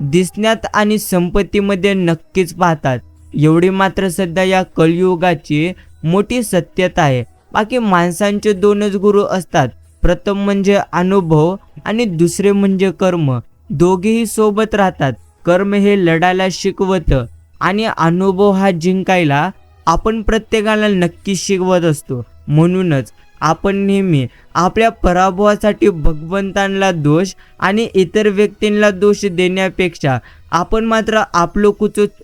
A: दिसण्यात आणि संपत्तीमध्ये नक्कीच पाहतात. एवढी मात्र सध्या या कलियुगाची मोठी सत्यता आहे. बाकी माणसांचे दोनच गुरु असतात, प्रथम म्हणजे अनुभव आणि दुसरे म्हणजे कर्म. दोघेही सोबत राहतात. कर्म हे लढायला शिकवतं आणि अनुभव हा जिंकायला आपण प्रत्येकाला नक्की शिकवत असतो. म्हणूनच आपण नेहमी आपल्या पराभवासाठी भगवंतांना दोष आणि इतर व्यक्तींना दोष देण्यापेक्षा आपण मात्र आपलं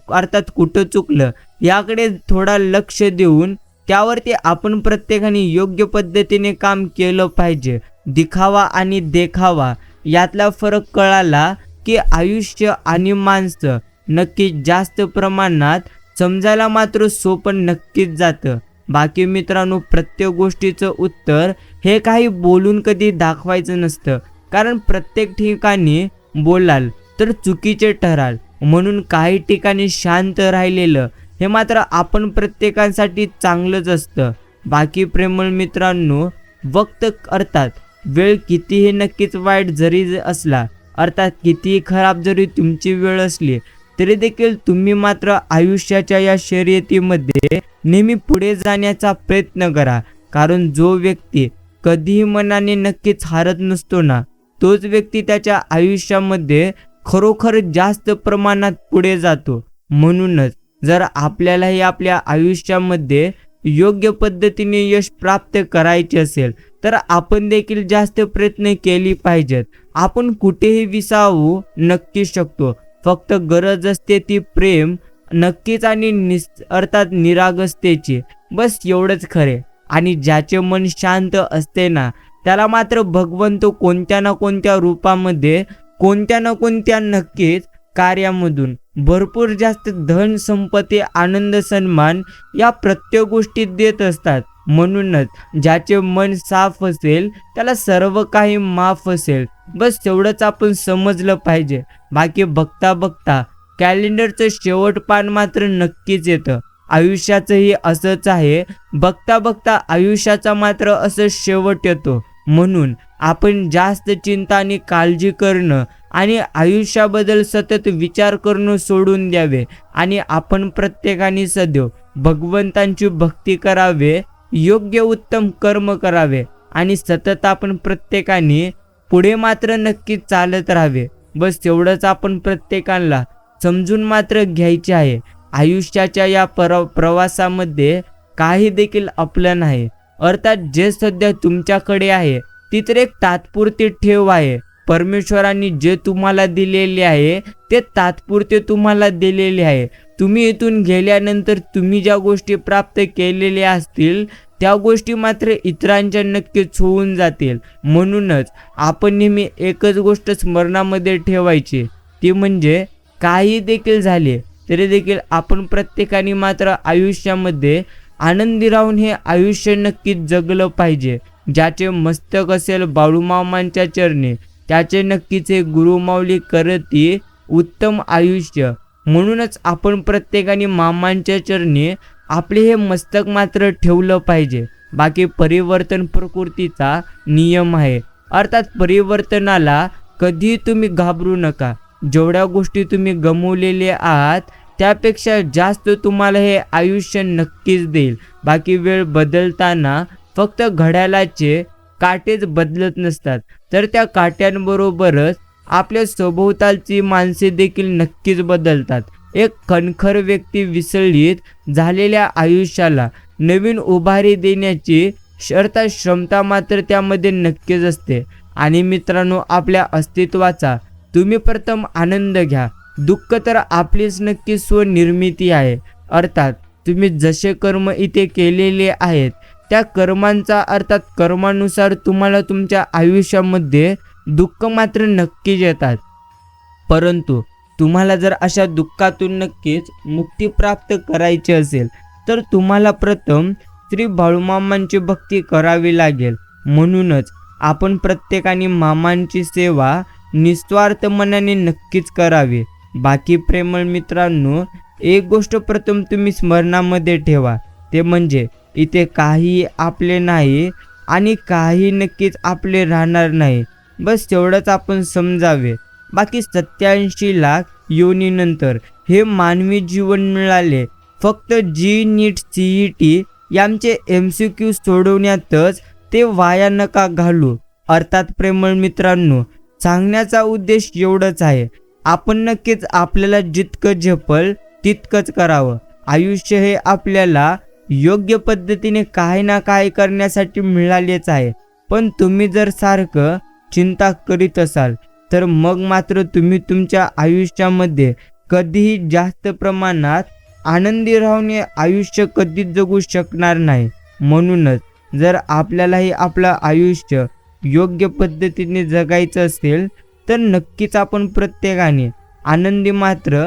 A: अर्थात कुठं चुकलं याकडे थोडा लक्ष देऊन त्यावरती आपण प्रत्येकाने योग्य पद्धतीने काम केलं पाहिजे. दिखावा आणि देखावा यातला फरक कळाला की आयुष्य आणि माणसं नक्कीच जास्त प्रमाणात समजायला मात्र सोपं नक्कीच जातं. बाकी मित्रांनो, प्रत्येक गोष्टीचं उत्तर हे काही बोलून कधी दाखवायचं नसतं, कारण प्रत्येक ठिकाणी बोलाल तर चुकीचे ठराल. म्हणून काही ठिकाणी शांत राहिलेलं हे मात्र आपण प्रत्येकासाठी चांगलंच असतं. बाकी प्रेमळ मित्रांनो, वक्त अर्थात वेळ कितीही नक्कीच वाईट जरी असला, अर्थात कितीही खराब जरी तुमची वेळ असली तरी देखील तुम्ही मात्र आयुष्याच्या या शर्यतीमध्ये नेहमी पुढे जाण्याचा प्रयत्न करा. कारण जो व्यक्ती कधीही मनाने नक्कीच हारत नसतो ना, तोच व्यक्ती त्याच्या आयुष्यामध्ये खरोखर जास्त प्रमाणात पुढे जातो. म्हणूनच जर आपल्यालाही आपल्या आयुष्यामध्ये योग्य पद्धतीने यश प्राप्त करायचे असेल तर आपण देखील जास्त प्रयत्न केली पाहिजेत. आपण कुठेही विसावू नक्की शकतो. फक्त गरज असते ती प्रेम नक्कीच आणि अर्थात निरागसतेची. बस एवढंच खरे. आणि ज्याचे मन शांत असते ना, त्याला मात्र भगवंत कोणत्या ना कोणत्या रूपामध्ये, कोणत्या ना कोणत्या नक्कीच कार्यामधून भरपूर जास्त धन, संपत्ती, आनंद, सन्मान या प्रत्येक गोष्टी देत असतात. म्हणूनच ज्याचे मन साफ असेल त्याला सर्व काही माफ असेल. बस तेवढंच आपण समजलं पाहिजे. बाकी बघता बघता कॅलेंडरचं शेवट पान मात्र नक्कीच येतं. आयुष्याचंही असंच आहे. बघता बघता आयुष्याचा मात्र असं शेवट येतो. म्हणून आपण जास्त चिंता आणि काळजी करणं आणि आयुष्याबद्दल सतत विचार करणं सोडून द्यावे आणि आपण प्रत्येकाने सदैव भगवंतांची भक्ती करावे, योग्य उत्तम कर्म करावे आणि सतत आपण प्रत्येकाने पुढे मात्र नक्कीच चालत राहावे. बस तेवढंच आपण प्रत्येकाला समजून मात्र घ्यायचे आहे. आयुष्याच्या या प्रवासामध्ये काही देखील आपलं नाही. अर्थात जे सध्या तुमच्याकडे आहे ती तर एक तात्पुरती ठेव आहे. परमेश्वरांनी जे तुम्हाला दिलेले आहे ते तात्पुरते तुम्हाला दिलेले आहे. तुम्ही इथून गेल्यानंतर तुम्ही ज्या गोष्टी प्राप्त केलेल्या असतील त्या गोष्टी मात्र इतरांच्या नक्कीच होऊन जातील. म्हणूनच आपण नेहमी एकच गोष्ट स्मरणामध्ये ठेवायची, ती म्हणजे काही देखील झाले तरी देखील आपण प्रत्येकाने मात्र आयुष्यामध्ये आनंदी राहून हे आयुष्य नक्कीच जगलं पाहिजे. ज्याचे मस्तक असेल बाळूमामांच्या चरणी त्याचे नक्कीच हे गुरुमाऊली करती उत्तम आयुष्य. म्हणूनच आपण प्रत्येकाने मामांच्या चरणी आपले हे मस्तक मात्र ठेवलं पाहिजे. बाकी परिवर्तन प्रकृतीचा नियम आहे. अर्थात परिवर्तनाला कधी तुम्ही घाबरू नका. जेवढ्या गोष्टी तुम्ही गमावलेल्या आहात त्यापेक्षा जास्त तुम्हाला हे आयुष्य नक्कीच देईल. बाकी वेळ बदलताना फक्त घड्याळाचे काटेच बदलत नसतात, तर त्या काट्यांबरोबरच आपल्या सभोवतालची माणसे देखील नक्कीच बदलतात. एक खणखर व्यक्ती विसळीत झालेल्या आयुष्याला नवीन उभारी देण्याची क्षमता मात्र त्यामध्ये नक्कीच असते. आणि मित्रांनो, आपल्या अस्तित्वाचा तुम्ही प्रथम आनंद घ्या. दुःख तर आपलीच नक्की स्वनिर्मिती आहे. अर्थात तुम्ही जसे कर्म इथे केलेले आहेत त्या कर्मांचा अर्थात कर्मानुसार तुम्हाला तुमच्या आयुष्यामध्ये दुःख मात्र नक्कीच येतात. परंतु तुम्हाला जर अशा दुःखातून नक्कीच मुक्ती प्राप्त करायची असेल तर तुम्हाला प्रथम श्री बाळूमामांची भक्ती करावी लागेल. म्हणूनच आपण प्रत्येकाने मामांची सेवा निस्वार्थ मनाने नक्कीच करावी. बाकी प्रेमळ मित्रांनो, एक गोष्ट प्रथम तुम्ही स्मरणामध्ये ठेवा, ते म्हणजे इथे काही आपले नाही आणि काही नक्कीच आपले राहणार नाही. बस तेवढंच आपण समजावे. बाकी 87 लाख योनीनंतर हे मानवी जीवन मिळाले फक्त जी नीट CET यांचे MCQ सोडवण्यातच, ते वाया नका घालू. अर्थात प्रेमळ मित्रांनो, सांगण्याचा उद्देश एवढंच आहे, आपण नक्कीच आपल्याला जितकं झेपल तितकंच करावं. आयुष्य हे आपल्याला योग्य पद्धतीने काही ना काही करण्यासाठी मिळालेच आहे. पण तुम्ही जर सारखं चिंता करीत असाल तर मग मात्र तुम्ही तुमच्या आयुष्यामध्ये कधीही जास्त प्रमाणात आनंदी राहून आयुष्य कधीच जगू शकणार नाही. म्हणूनच जर आपल्यालाही आपलं आयुष्य योग्य पद्धतीने जगायचं असेल तर नक्कीच आपण प्रत्येकाने आनंदी मात्र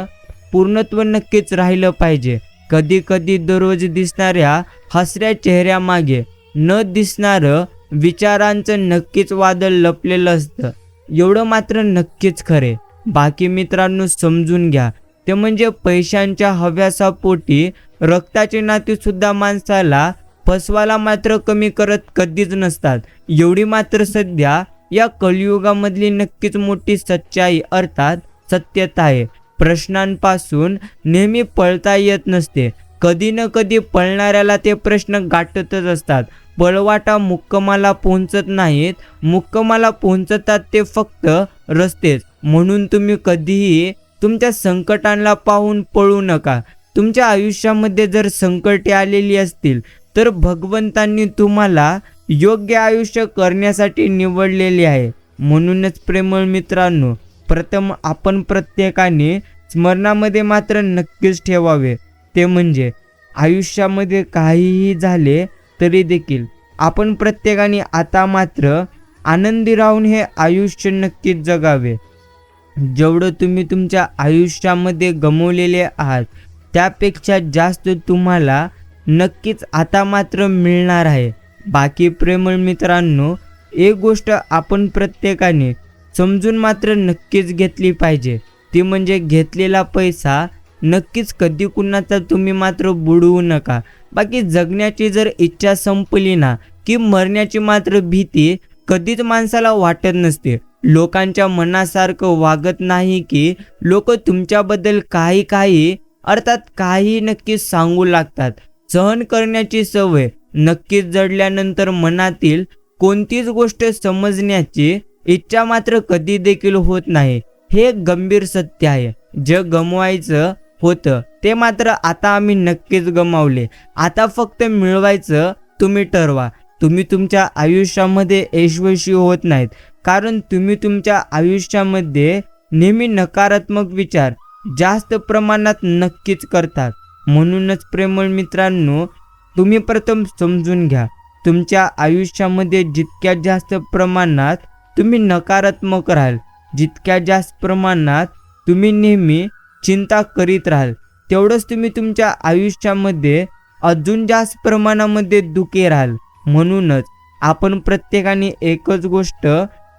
A: पूर्णत्व नक्कीच राहिलं पाहिजे. कधी कधी दररोज दिसणाऱ्या हसऱ्या चेहऱ्यामागे न दिसणारं विचारांचं नक्कीच वादळ लपलेलं असतं, एवढं मात्र नक्कीच खरे. बाकी मित्रांनो समजून घ्या, ते म्हणजे पैशांच्या हव्यासापोटी रक्ताचे नाते सुद्धा माणसाला फसवायला मात्र कमी करत कधीच नसतात. एवढी मात्र सध्या या कलियुगामधली नक्कीच मोठी सच्चाई अर्थात सत्यता आहे. प्रश्नांपासून नेहमी पळता येत नसते. कधी न कधी पळणाऱ्याला ते प्रश्न गाठतच असतात. पळवाटा मुक्कामाला पोहोचत नाहीत, मुक्कामाला पोहोचतात ते फक्त रस्तेच. म्हणून तुम्ही कधीही तुमच्या संकटांना पाहून पळू नका. तुमच्या आयुष्यामध्ये जर संकटे आलेली असतील तर भगवंतांनी तुम्हाला योग्य आयुष्य करण्यासाठी निवडलेले आहे. म्हणूनच प्रेमळ मित्रांनो, प्रथम आपण प्रत्येकाने स्मरणामध्ये मात्र नक्कीच ठेवावे, ते म्हणजे आयुष्यामध्ये काहीही झाले तरी देखील आपण प्रत्येकाने आता मात्र आनंदी राहून हे आयुष्य नक्कीच जगावे. जेवढं तुम्ही तुमच्या आयुष्यामध्ये गमावलेले आहात त्यापेक्षा जास्त तुम्हाला नक्कीच आता मात्र मिळणार आहे. बाकी प्रेमळ मित्रांनो, एक गोष्ट आपण प्रत्येकाने समजून मात्र नक्कीच घेतली पाहिजे, ती म्हणजे घेतलेला पैसा नक्कीच कधी कुणाचा तुम्ही मात्र बुडवू नका. बाकी जगण्याची जर इच्छा संपली ना की मरण्याची मात्र भीती कधीच माणसाला वाटत नसते. लोकांच्या मनासारखं वागत नाही की लोक तुमच्याबद्दल काही अर्थात काही नक्कीच सांगू लागतात. सहन करण्याची सवय नक्कीच जडल्यानंतर मनातील कोणतीच गोष्ट समजण्याची इच्छा मात्र कधी देखील होत नाही. हे एक गंभीर सत्य आहे. जे गमवायचं होतं ते मात्र आता आम्ही नक्कीच गमावले. आता फक्त मिळवायचं तुम्ही ठरवा. तुम्ही तुमच्या आयुष्यामध्ये यशस्वी होत नाहीत कारण तुम्ही तुमच्या आयुष्यामध्ये नेहमी नकारात्मक विचार जास्त प्रमाणात नक्कीच करतात. म्हणूनच प्रेमळ मित्रांनो, तुम्ही प्रथम समजून घ्या, तुमच्या आयुष्यामध्ये जितक्या जास्त प्रमाणात तुम्ही नकारात्मक राहाल, जितक्या जास्त प्रमाणात तुम्ही नेहमी चिंता करीत राहाल, तेवढंच तुम्ही तुमच्या आयुष्यामध्ये अजून जास्त प्रमाणामध्ये दुःखी राहाल. म्हणूनच आपण प्रत्येकाने एकच गोष्ट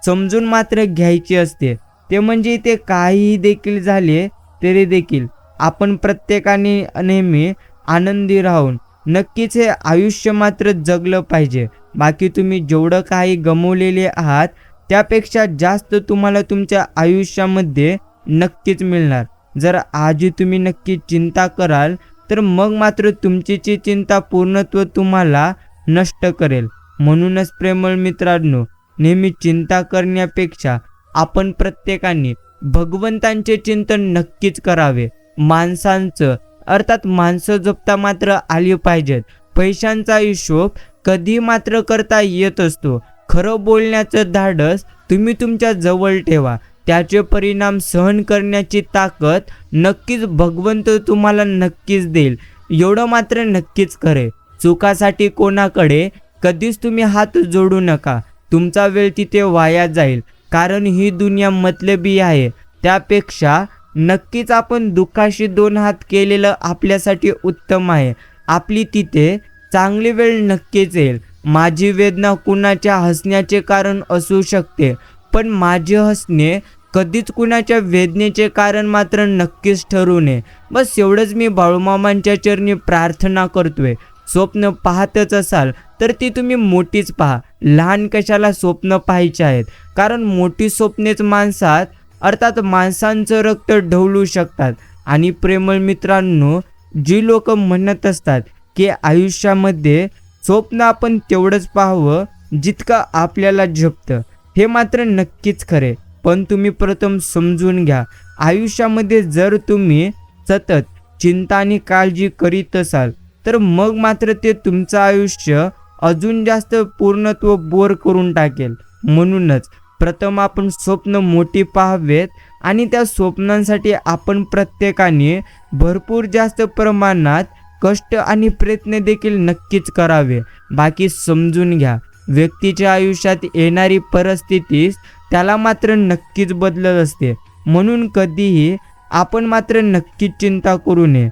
A: समजून मात्र घ्यायची असते, ते म्हणजे ते काहीही देखील झाले तरी देखील आपण प्रत्येकाने नेहमी आनंदी राहून नक्कीच हे आयुष्य मात्र जगलं पाहिजे. बाकी तुम्ही जेवढं काही गमावलेले आहात त्यापेक्षा जास्त तुम्हाला तुमच्या आयुष्यामध्ये नक्कीच मिळणार. जर आजही तुम्ही नक्की चिंता कराल तर मग मात्र तुमची चिंता पूर्णत्व तुम्हाला नष्ट करेल. म्हणूनच प्रेमळ मित्रांनो, नेहमी चिंता करण्यापेक्षा आपण प्रत्येकाने भगवंतांचे चिंतन नक्कीच करावे. माणसांचं अर्थात माणसं जपता मात्र आली पाहिजेत. पैशांचा हिशोब कधी मात्र करता येत असतो. खरं बोलण्याचं धाडस तुम्ही तुमच्या जवळ ठेवा. त्याचे परिणाम सहन करण्याची ताकद नक्कीच भगवंत तुम्हाला नक्कीच देईल. एवढं मात्र नक्कीच खरे. चुकासाठी कोणाकडे कधीच तुम्ही हात जोडू नका. तुमचा वेळ तिथे वाया जाईल कारण ही दुनिया मतलबी आहे. त्यापेक्षा नक्कीच आपण दुःखाशी दोन हात केलेलं आपल्यासाठी उत्तम आहे. आपली तिथे चांगली वेळ नक्कीच येईल. माझी वेदना कुणाच्या हसण्याचे कारण असू शकते, पण माझे हसणे कधीच कुणाच्या वेदनेचे कारण मात्र नक्कीच ठरू नये. बस एवढंच मी बाळूमामांच्या चरणी प्रार्थना करतोय. स्वप्न पाहतच असाल तर ती तुम्ही मोठीच पहा. लहान कशाला स्वप्न पाहायचे आहेत, कारण मोठी स्वप्नेच माणसात अर्थात माणसांचं रक्त ढवळू शकतात. आणि प्रेमळ मित्रांनो, जी लोक म्हणत असतात की आयुष्यामध्ये स्वप्न आपण तेवढंच पाहावं जितकं आपल्याला झेपतं, हे मात्र नक्कीच खरे. पण तुम्ही प्रथम समजून घ्या, आयुष्यामध्ये जर तुम्ही सतत चिंता आणि काळजी करीत असाल तर मग मात्र ते तुमचं आयुष्य अजून जास्त पूर्णत्व बोर करून टाकेल. म्हणूनच प्रथम आपण स्वप्न मोठी पाहावेत आणि त्या स्वप्नांसाठी आपण प्रत्येकाने भरपूर जास्त प्रमाणात कष्ट आणि प्रयत्न देखील नक्कीच करावे. बाकी समजून घ्या, व्यक्तीच्या आयुष्यात येणारी परिस्थितीच त्याला मात्र नक्कीच बदलत असते. म्हणून कधीही आपण मात्र नक्कीच चिंता करू नये.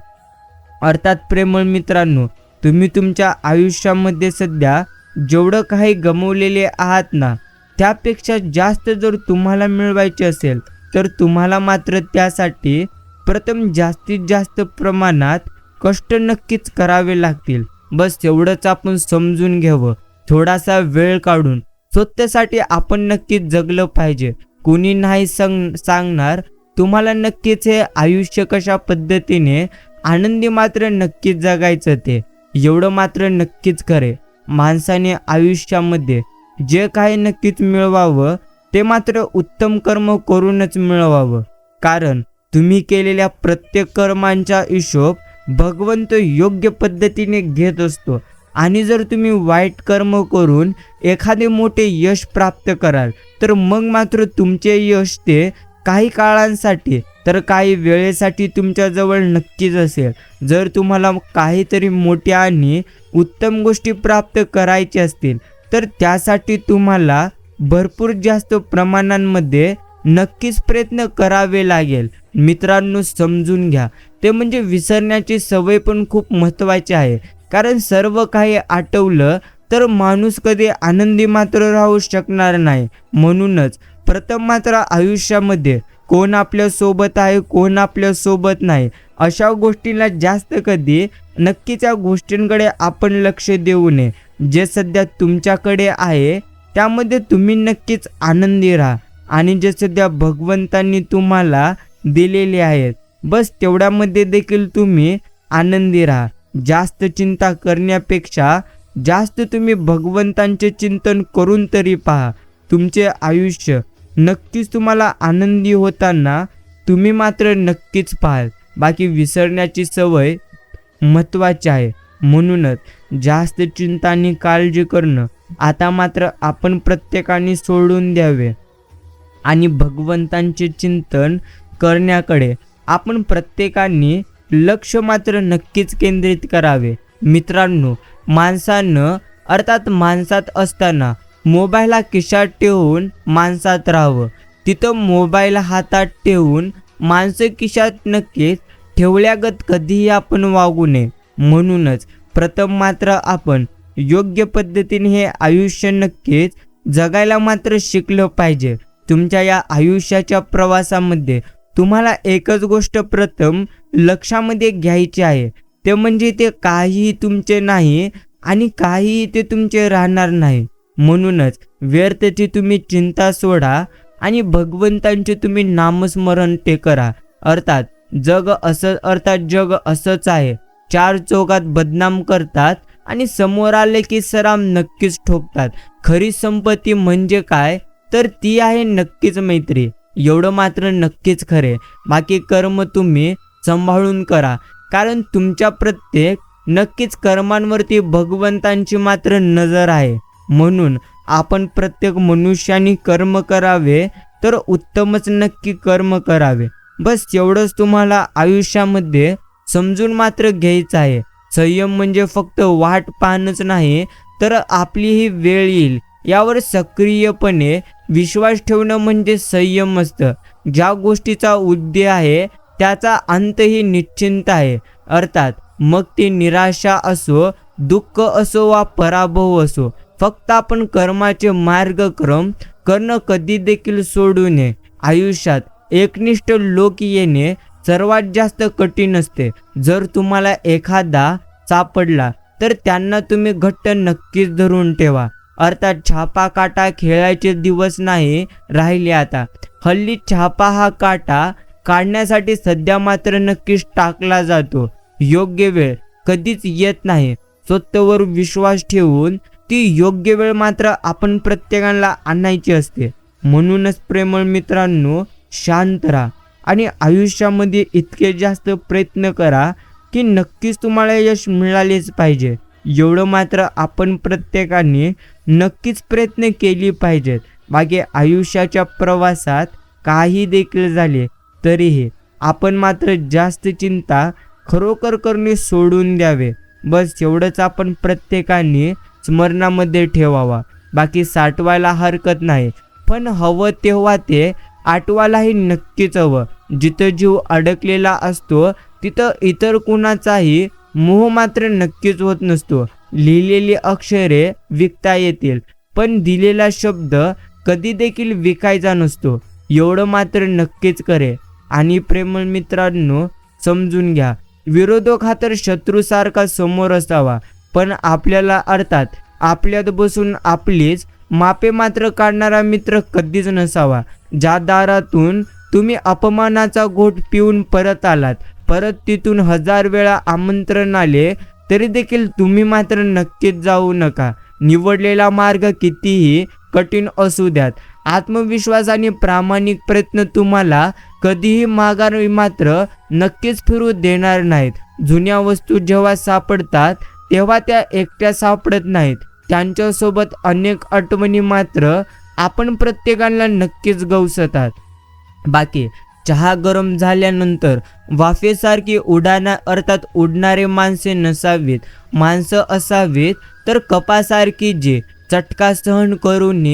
A: अर्थात प्रेमळ मित्रांनो, तुम्ही तुमच्या आयुष्यामध्ये सध्या जेवढं काही गमावलेले आहात ना, त्यापेक्षा जास्त जर तुम्हाला मिळवायचे असेल तर तुम्हाला मात्र त्यासाठी प्रथम जास्तीत जास्त प्रमाणात कष्ट नक्कीच करावे लागतील. बस एवढंच आपण समजून घ्यावं. थोडासा वेळ काढून स्वतःसाठी आपण नक्कीच जगलं पाहिजे. कुणी नाही सांगणार तुम्हाला नक्कीच हे आयुष्य कशा पद्धतीने आनंदी मात्र नक्कीच जगायचं ते. एवढं मात्र नक्कीच खरे. माणसाने आयुष्यामध्ये जे काही नक्कीच मिळवावं ते मात्र उत्तम कर्म करूनच मिळवावं. कारण तुम्ही केलेल्या प्रत्येक कर्मांचा हिशोब भगवंत योग्य पद्धतीने घेत असतो. आणि जर तुम्ही वाईट कर्म करून एखादे मोठे यश प्राप्त कराल तर मग मात्र तुमचे यश ते काही काळांसाठी तर काही वेळेसाठी तुमच्याजवळ नक्कीच असेल. जर तुम्हाला काहीतरी मोठ्या आणि उत्तम गोष्टी प्राप्त करायच्या असतील तर त्यासाठी तुम्हाला भरपूर जास्त प्रमाणांमध्ये नक्कीच प्रयत्न करावे लागेल. मित्रांनो, समजून घ्या, ते म्हणजे विसरण्याची सवय पण खूप महत्त्वाची आहे. कारण सर्व काही आठवलं तर माणूस कधी आनंदी मात्र राहू शकणार नाही. म्हणूनच प्रथम मात्र आयुष्यामध्ये कोण आपल्या सोबत आहे कोण आपल्या सोबत नाही अशा गोष्टींना जास्त कधी नक्की त्या गोष्टींकडे आपण लक्ष देऊ नये. जे सध्या तुमच्याकडे आहे त्यामध्ये तुम्ही नक्कीच आनंदी राहा आणि जे सध्या भगवंतांनी तुम्हाला दिलेले आहेत बस तेवढ्यामध्ये देखील तुम्ही आनंदी राहा. जास्त चिंता करण्यापेक्षा जास्त तुम्ही भगवंतांचे चिंतन करून तरी पहा. तुमचे आयुष्य नक्कीच तुम्हाला आनंदी होताना तुम्ही मात्र नक्कीच पाहाल. बाकी विसरण्याची सवय महत्त्वाची आहे. म्हणूनच जास्त चिंता आणि काळजी करणं आता मात्र आपण प्रत्येकाने सोडून द्यावे आणि भगवंतांचे चिंतन करण्याकडे आपण प्रत्येकाने लक्ष मात्र नक्कीच केंद्रित करावे. मित्रांनो, माणसानं अर्थात माणसात असताना मोबाईलला खिशात ठेवून माणसात राहावं. तिथं मोबाईल हातात ठेवून माणसं खिशात नक्कीच ठेवल्यागत कधीही आपण वागू नये. म्हणूनच प्रथम मात्र आपण योग्य पद्धतीने हे आयुष्य नक्कीच जगायला मात्र शिकलं पाहिजे. तुमच्या या आयुष्याच्या प्रवासामध्ये तुम्हाला एकच गोष्ट प्रथम लक्षामध्ये घ्यायची आहे, ते म्हणजे ते काहीही तुमचे नाही आणि काहीही ते तुमचे राहणार नाही. म्हणूनच व्यर्थची तुम्ही चिंता सोडा आणि भगवंतांचे तुम्ही नामस्मरण ते करा. अर्थात जग असंच आहे. चार चौकात बदनाम करतात आणि समोर आले की सराम नक्कीच ठोकतात. खरी संपत्ती म्हणजे काय तर ती आहे नक्कीच मैत्री. एवढं मात्र नक्कीच खरे. बाकी कर्म तुम्ही सांभाळून करा, कारण तुमच्या प्रत्येक नक्कीच कर्मांवरती भगवंतांची मात्र नजर आहे. म्हणून आपण प्रत्येक मनुष्याने कर्म करावे तर उत्तमच नक्की कर्म करावे. बस एवढंच तुम्हाला आयुष्यामध्ये समजून मात्र घ्यायचं आहे. संयम म्हणजे फक्त वाट पाहणंच नाही तर आपली ही वेळ येईल यावर सक्रियपणे विश्वास ठेवणं म्हणजे संयम असतं. ज्या गोष्टीचा उद्देश आहे त्याचा अंतही निश्चिंत आहे. अर्थात मग ती निराशा असो, दुःख असो वा पराभव असो, फक्त आपण कर्माचे मार्गक्रम करणं कधी देखील सोडू नये. आयुष्यात एकनिष्ठ लोक येणे सर्वात जास्त कठीण असते. जर तुम्हाला एखादा सापडला तर त्यांना तुम्ही घट्ट नक्कीच धरून ठेवा. अर्थात छापा काटा खेळायचे दिवस नाही राहिले आता. हल्ली छापा हा काटा काढण्यासाठी सध्या मात्र नक्कीच टाकला जातो. योग्य वेळ कधीच येत नाही. स्वतःवर विश्वास ठेवून ती योग्य वेळ मात्र आपण प्रत्येकाला आणायची असते. म्हणूनच प्रेमळ मित्रांनो, शांत राहा आणि आयुष्यामध्ये इतके जास्त प्रयत्न करा की नक्कीच तुम्हाला यश मिळालेच पाहिजे. एवढं मात्र आपण प्रत्येकाने नक्कीच प्रयत्न केली पाहिजेत. बाकी आयुष्याच्या प्रवासात काही देखील झाले तरीही आपण मात्र जास्त चिंता खरोखर करणे सोडून द्यावे. बस एवढंच आपण प्रत्येकाने स्मरणामध्ये ठेवावा. बाकी साठवायला हरकत नाही, पण हवं तेव्हा ते आठवायलाही नक्कीच हवं. जिथं जीव अडकलेला असतो तिथं इतर कुणाचाही मोह मात्र नक्कीच होत नसतो. लिहिलेली अक्षरे विकता येतील पण दिलेला शब्द कधी देखील विकायचा नसतो. एवढं मात्र नक्कीच करे. आणि प्रेमळ मित्रांनो, समजून घ्या, विरोधक हा तर शत्रूसारखा समोर असावा, पण आपल्याला अर्थात आपल्यात बसून आपलीच मापे मात्र काढणारा मित्र कधीच नसावा. ज्या दारातून तुम्ही अपमानाचा घोट पिऊन परत आलात, परत तिथून 1000 वेळा आमंत्रण आले तरी देखील तुम्ही मात्र नक्कीच जाऊ नका. निवडलेला मार्ग कितीही कठीण असू द्यात, आत्मविश्वास आणि प्रामाणिक प्रयत्न तुम्हाला कधीही माघार मात्र नक्कीच फिरू देणार नाहीत. जुन्या वस्तू जेव्हा सापडतात तेव्हा त्या एकट्या सापडत नाहीत, त्यांच्यासोबत अनेक आठवणी मात्र आपण प्रत्येकाला नक्कीच गवसतात. बाकी चहा गरम झाल्यानंतर वाफेसारखी अर्थात उडणारे माणसे नसावीत. माणसं असावीत तर कपासारखी जे चटका सहन करून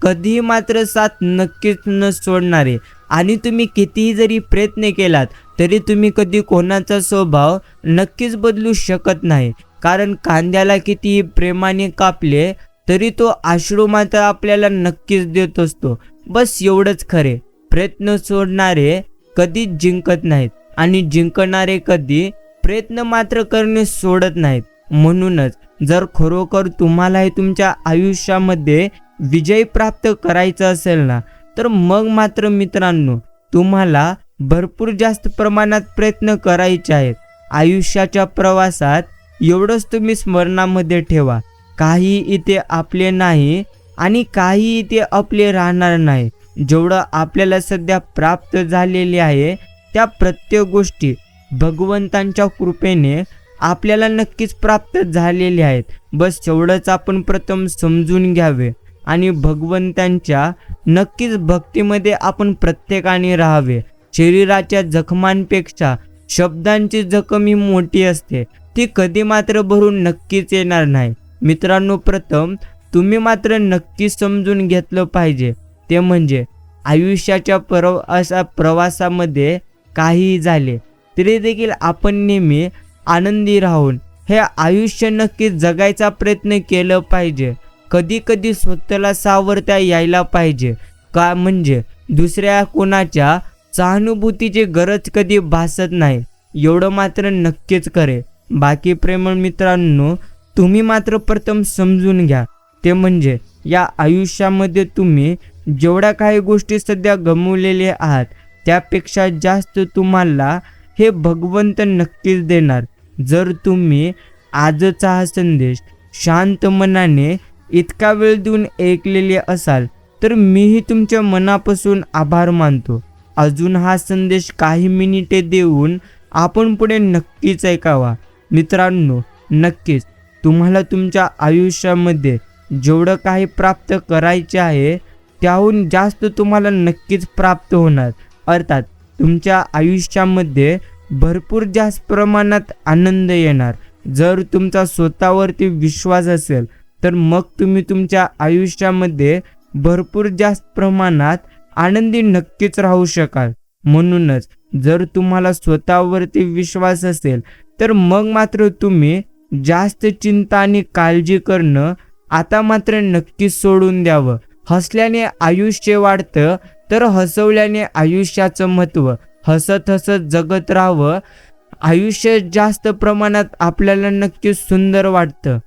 A: कधीही मात्र साथ नक्कीच न सोडणारे. आणि तुम्ही कितीही जरी प्रयत्न केलात तरी तुम्ही कधी कोणाचा स्वभाव नक्कीच बदलू शकत नाही. कारण कांद्याला कितीही प्रेमाने कापले तरी तो अश्रू मात्र आपल्याला नक्कीच देत असतो. बस एवढंच खरे. प्रयत्न सोडणारे कधीच जिंकत नाहीत आणि जिंकणारे कधी प्रयत्न मात्र करणे सोडत नाहीत. म्हणूनच जर खरोखर तुम्हालाही तुमच्या आयुष्यामध्ये विजय प्राप्त करायचा असेल ना, तर मग मात्र मित्रांनो तुम्हाला भरपूर जास्त प्रमाणात प्रयत्न करायचे आहेत. आयुष्याच्या प्रवासात एवढंच तुम्ही स्मरणामध्ये ठेवा, काही इथे आपले नाही आणि काही इथे आपले राहणार नाही. जेवढं आपल्याला सध्या प्राप्त झालेले आहे त्या प्रत्येक गोष्टी भगवंतांच्या कृपेने आपल्याला नक्कीच प्राप्त झालेले आहेत. बस एवढंच आपण प्रथम समजून घ्यावे आणि भगवंतांच्या नक्कीच भक्तीमध्ये आपण प्रत्येकाने राहावे. शरीराच्या जखमांपेक्षा शब्दांची जखम ही मोठी असते, ती कधी मात्र भरून नक्कीच येणार नाही. मित्रांनो, प्रथम तुम्ही मात्र नक्कीच समजून घेतलं पाहिजे ते म्हणजे आयुष्याच्या प्रवासामध्ये काहीही झाले तरी देखील आपण नेहमी आनंदी राहून हे आयुष्य नक्कीच जगायचा प्रयत्न केलं पाहिजे. कधी कधी स्वतःला सावरता यायला पाहिजे का, म्हणजे दुसऱ्या कोणाच्या सहानुभूतीची गरज कधी भासत नाही, एवढं मात्र नक्कीच करे. बाकी प्रेमळ मित्रांनो, तुम्ही मात्र प्रथम समजून घ्या ते म्हणजे या आयुष्यामध्ये तुम्ही जेवढ्या काही गोष्टी सध्या गमावलेले आहात त्यापेक्षा जास्त तुम्हाला हे भगवंत नक्कीच देणार. जर तुम्ही आजचा हा संदेश शांत मनाने इतका वेळ देऊन ऐकलेले असाल तर मीही तुमच्या मनापासून आभार मानतो. अजून हा संदेश काही मिनिटे देऊन आपण पुढे नक्कीच ऐकावा. मित्रांनो, नक्कीच तुम्हाला तुमच्या आयुष्यामध्ये जेवढं काही प्राप्त करायचे आहे त्याहून जास्त तुम्हाला नक्कीच प्राप्त होणार. अर्थात तुमच्या आयुष्यामध्ये भरपूर जास्त प्रमाणात आनंद येणार. जर तुमचा स्वतःवरती विश्वास असेल तर मग तुम्ही तुमच्या आयुष्यामध्ये भरपूर जास्त प्रमाणात आनंदी नक्कीच राहू शकाल. म्हणूनच जर तुम्हाला स्वतःवरती विश्वास असेल तर मग मात्र तुम्ही जास्त चिंता आणि काळजी करणं आता मात्र नक्कीच सोडून द्यावं. हसल्याने आयुष्य वाढतं तर हसवल्याने आयुष्याचं महत्त्व. हसत हसत जगत राहावं. आयुष्य जास्त प्रमाणात आपल्याला नक्कीच सुंदर वाटतं.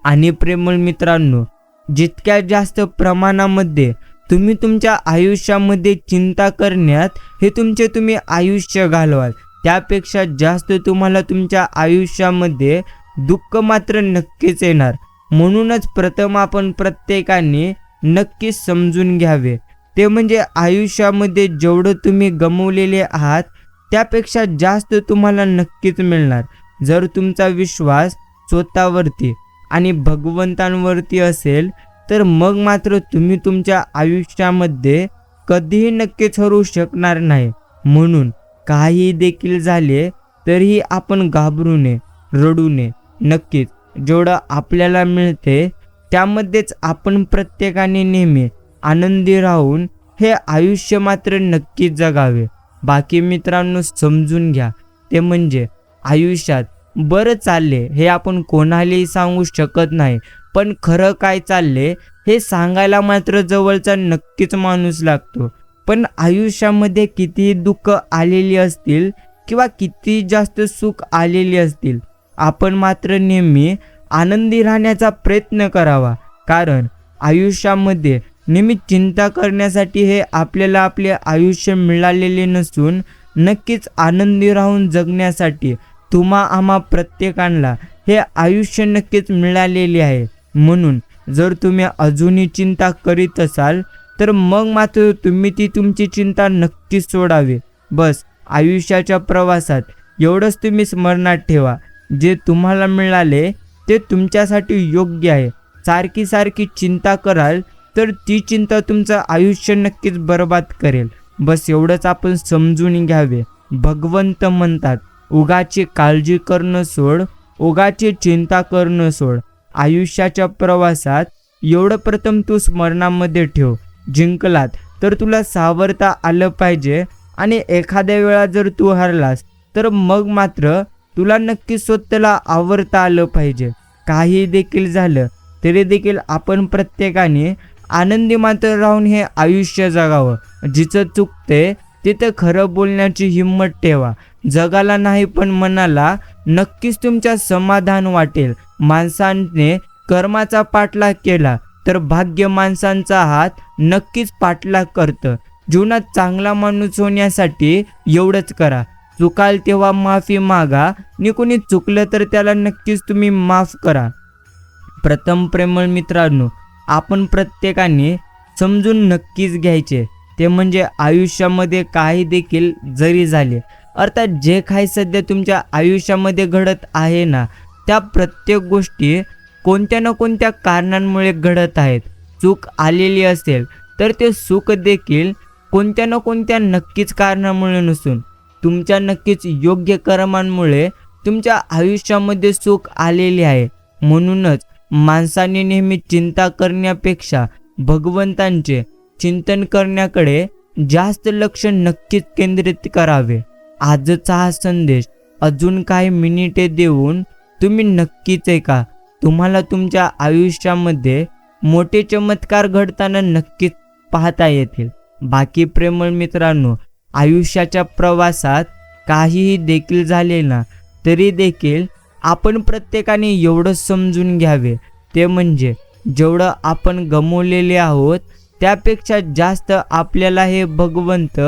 A: आणि प्रेमळ मित्रांनो, जितक्या जास्त प्रमाणामध्ये तुम्ही तुमच्या आयुष्यामध्ये चिंता करण्यात हे तुम्ही आयुष्य घालवाल त्यापेक्षा जास्त तुम्हाला तुमच्या आयुष्यामध्ये दुःख मात्र नक्कीच येणार. म्हणूनच प्रथम आपण प्रत्येकाने नक्कीच समजून घ्यावे ते म्हणजे आयुष्यामध्ये जेवढं तुम्ही गमावलेले आहात त्यापेक्षा जास्त तुम्हाला नक्कीच मिळणार. जर तुमचा विश्वास स्वतःवरती आणि भगवंतांवरती असेल तर मग मात्र तुम्ही तुमच्या आयुष्यामध्ये कधीही नक्कीच हरू शकणार नाही. म्हणून काही देखील झाले तरीही आपण घाबरू नये, रडू नये. नक्कीच जेवढं आपल्याला मिळते त्यामध्येच आपण प्रत्येकाने नेहमी आनंदी राहून हे आयुष्य मात्र नक्कीच जगावे. बाकी मित्रांनो, समजून घ्या ते म्हणजे आयुष्यात बरं चालले हे आपण कोणालाही सांगू शकत नाही, पण खरं काय चालले हे सांगायला मात्र जवळचा नक्कीच माणूस लागतो. पण आयुष्यामध्ये कितीही दुःख आलेली असतील किंवा किती जास्त सुख आलेली असतील, आपण मात्र नेहमी आनंदी राहण्याचा प्रयत्न करावा. कारण आयुष्यामध्ये नेहमी चिंता करण्यासाठी हे आपल्याला आपले आयुष्य मिळालेले नसून नक्कीच आनंदी राहून जगण्यासाठी आम्हा प्रत्येकाला हे आयुष्य नक्कीच मिळालेले आहे. म्हणून जर तुम्ही अजूनही चिंता करीत असाल तर मग मात्र तुम्ही ती तुमची चिंता नक्कीच सोडावी. बस आयुष्याच्या प्रवासात एवढंच तुम्ही स्मरणात ठेवा, जे तुम्हाला मिळाले ते तुमच्यासाठी योग्य आहे. सारखी सारखी चिंता कराल तर ती चिंता तुमचं आयुष्य नक्कीच बर्बाद करेल. बस एवढंच आपण समजून घ्यावे. भगवंत म्हणतात, उगाची काळजी करणं सोड, उगाची चिंता करणं सोड. आयुष्याच्या प्रवासात एवढं प्रथम तू स्मरणामध्ये ठेव. जिंकलात तर तुला सावरता आलं पाहिजे, आणि एखाद्या वेळा जर तू हरलास तर मग मात्र तुला नक्की स्वतःला आवरता आलं पाहिजे. काही देखील झालं तरी देखील आपण प्रत्येकाने आनंदी मात्र राहून हे आयुष्य जगावं. जिचं चुकते तिथं खरं बोलण्याची हिंमत ठेवा. जगाला नाही पण मनाला नक्कीच तुमच्या समाधान वाटेल. माणसाने कर्माचा पाठलाग केला तर भाग्य माणसांचा हात नक्कीच पाठलाग करतं. जीवनात चांगला माणूस होण्यासाठी एवढंच करा. चुकाल तेव्हा माफी मागा, आणि कोणी चुकलं तर त्याला नक्कीच तुम्ही माफ करा. प्रथम प्रेमळ मित्रांनो, आपण प्रत्येकाने समजून नक्कीच घ्यायचे ते म्हणजे आयुष्यामध्ये काही देखील जरी झाले, अर्थात जे काही सध्या तुमच्या आयुष्यामध्ये घडत आहे ना, त्या प्रत्येक गोष्टी कोणत्या ना कोणत्या कारणांमुळे घडत आहेत. चूक आलेली असेल तर ते सुख देखील कोणत्या ना कोणत्या नक्कीच कारणामुळे नसून तुमच्या नक्कीच योग्य कर्मांमुळे तुमच्या आयुष्यामध्ये सुख आलेले आहे. म्हणूनच माणसाने नेहमी चिंता करण्यापेक्षा भगवंतांचे चिंतन करण्याकडे जास्त लक्ष नक्कीच केंद्रित करावे. आजचा हा संदेश अजून काही मिनिटे देऊन तुम्ही नक्कीच ऐका. तुम्हाला तुमच्या आयुष्यामध्ये मोठे चमत्कार घडताना नक्कीच पाहता येतील. बाकी प्रेमळ मित्रांनो, आयुष्याच्या प्रवासात काहीही देखील झाले ना तरी देखील आपण प्रत्येकाने एवढं समजून घ्यावे, ते म्हणजे जेवढं आपण गमावलेले आहोत त्यापेक्षा जास्त आपल्याला हे भगवंत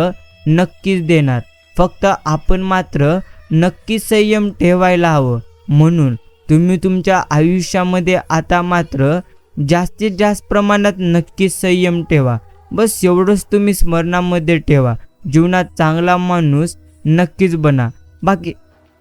A: नक्कीच देणार. फक्त आपण मात्र नक्की संयम ठेवायला हवं. म्हणून तुम्ही तुमच्या आयुष्यामध्ये आता मात्र जास्तीत जास्त प्रमाणात नक्कीच संयम ठेवा. बस एवढंच तुम्ही स्मरणामध्ये ठेवा. जीवनात चांगला माणूस नक्कीच बना.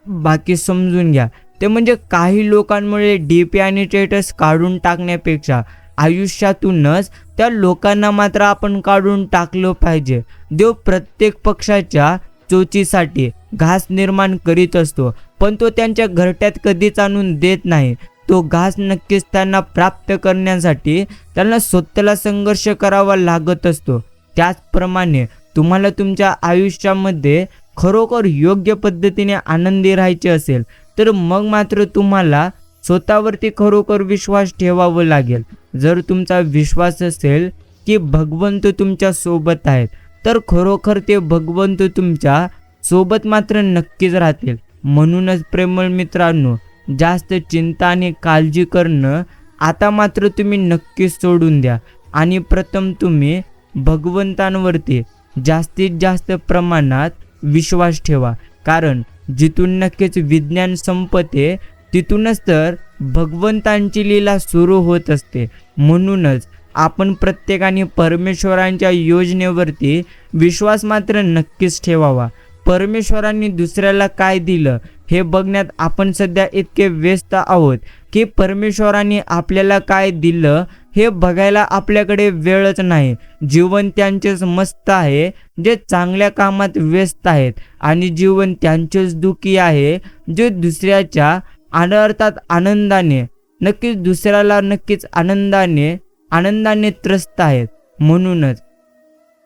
A: बाकी समजून घ्या, ते म्हणजे काही लोकांमुळे डीपी आणि स्टेटस काढून टाकण्यापेक्षा आयुष्यातूनच त्या लोकांना मात्र आपण काढून टाकलं पाहिजे. देव प्रत्येक पक्षाच्या चोचीसाठी घास निर्माण करीत असतो, पण तो त्यांच्या घरट्यात कधीच आणून देत नाही. तो घास नक्कीच त्यांना प्राप्त करण्यासाठी त्यांना स्वतःला संघर्ष करावा लागत असतो. त्याचप्रमाणे तुम्हाला तुमच्या आयुष्यामध्ये खरोखर योग्य पद्धतीने आनंदी राहायचे असेल तर मग मात्र तुम्हाला स्वतःवरती खरोखर विश्वास ठेवावा लागेल. जर तुमचा विश्वास असेल की भगवंत तुमच्या सोबत आहेत तर खरोखर ते भगवंत तुमच्या सोबत मात्र नक्कीच राहतील. म्हणूनच प्रेमळ मित्रांनो, जास्त चिंता आणि काळजी करणं आता मात्र तुम्ही नक्कीच सोडून द्या आणि प्रथम तुम्ही भगवंतांवरती जास्तीत जास्त प्रमाणात विश्वास ठेवा. कारण जिथून नक्कीच विज्ञान संपते तिथूनच तर भगवंतांची लीला सुरू होत असते. म्हणूनच आपण प्रत्येकाने परमेश्वरांच्या योजनेवरती विश्वास मात्र नक्कीच ठेवावा. परमेश्वरांनी दुसऱ्याला काय दिलं हे बघण्यात आपण सध्या इतके व्यस्त आहोत की परमेश्वरांनी आपल्याला काय दिलं हे बघायला आपल्याकडे वेळच नाही. जीवन त्यांचेच मस्त आहे जे चांगल्या कामात व्यस्त आहेत, आणि जीवन त्यांचेच दुःखी आहे जे दुसऱ्याच्या अनर्थात आनंदाने नक्कीच दुसऱ्याला नक्कीच आनंदाने त्रस्त आहेत. म्हणूनच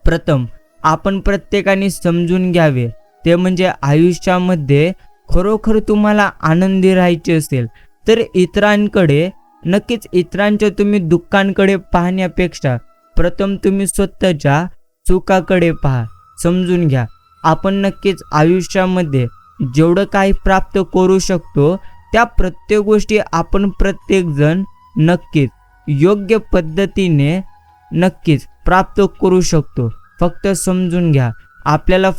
A: प्रथम आपण प्रत्येकाने समजून घ्यावे, ते म्हणजे आयुष्यामध्ये खरोखर तुम्हाला आनंदी राहायचे असेल तर इतरांच्या तुम्ही दुःखांकडे पाहण्यापेक्षा प्रथम तुम्ही स्वतःच्या सुखाकडे पहा. समजून घ्या, आपण नक्कीच आयुष्यामध्ये जेवढं काही प्राप्त करू शकतो त्या प्रत्येक गोष्टी आपण प्रत्येकजण नक्कीच योग्य पद्धतीने नक्कीच प्राप्त करू शकतो. फक्त समजून घ्या, आपल्याला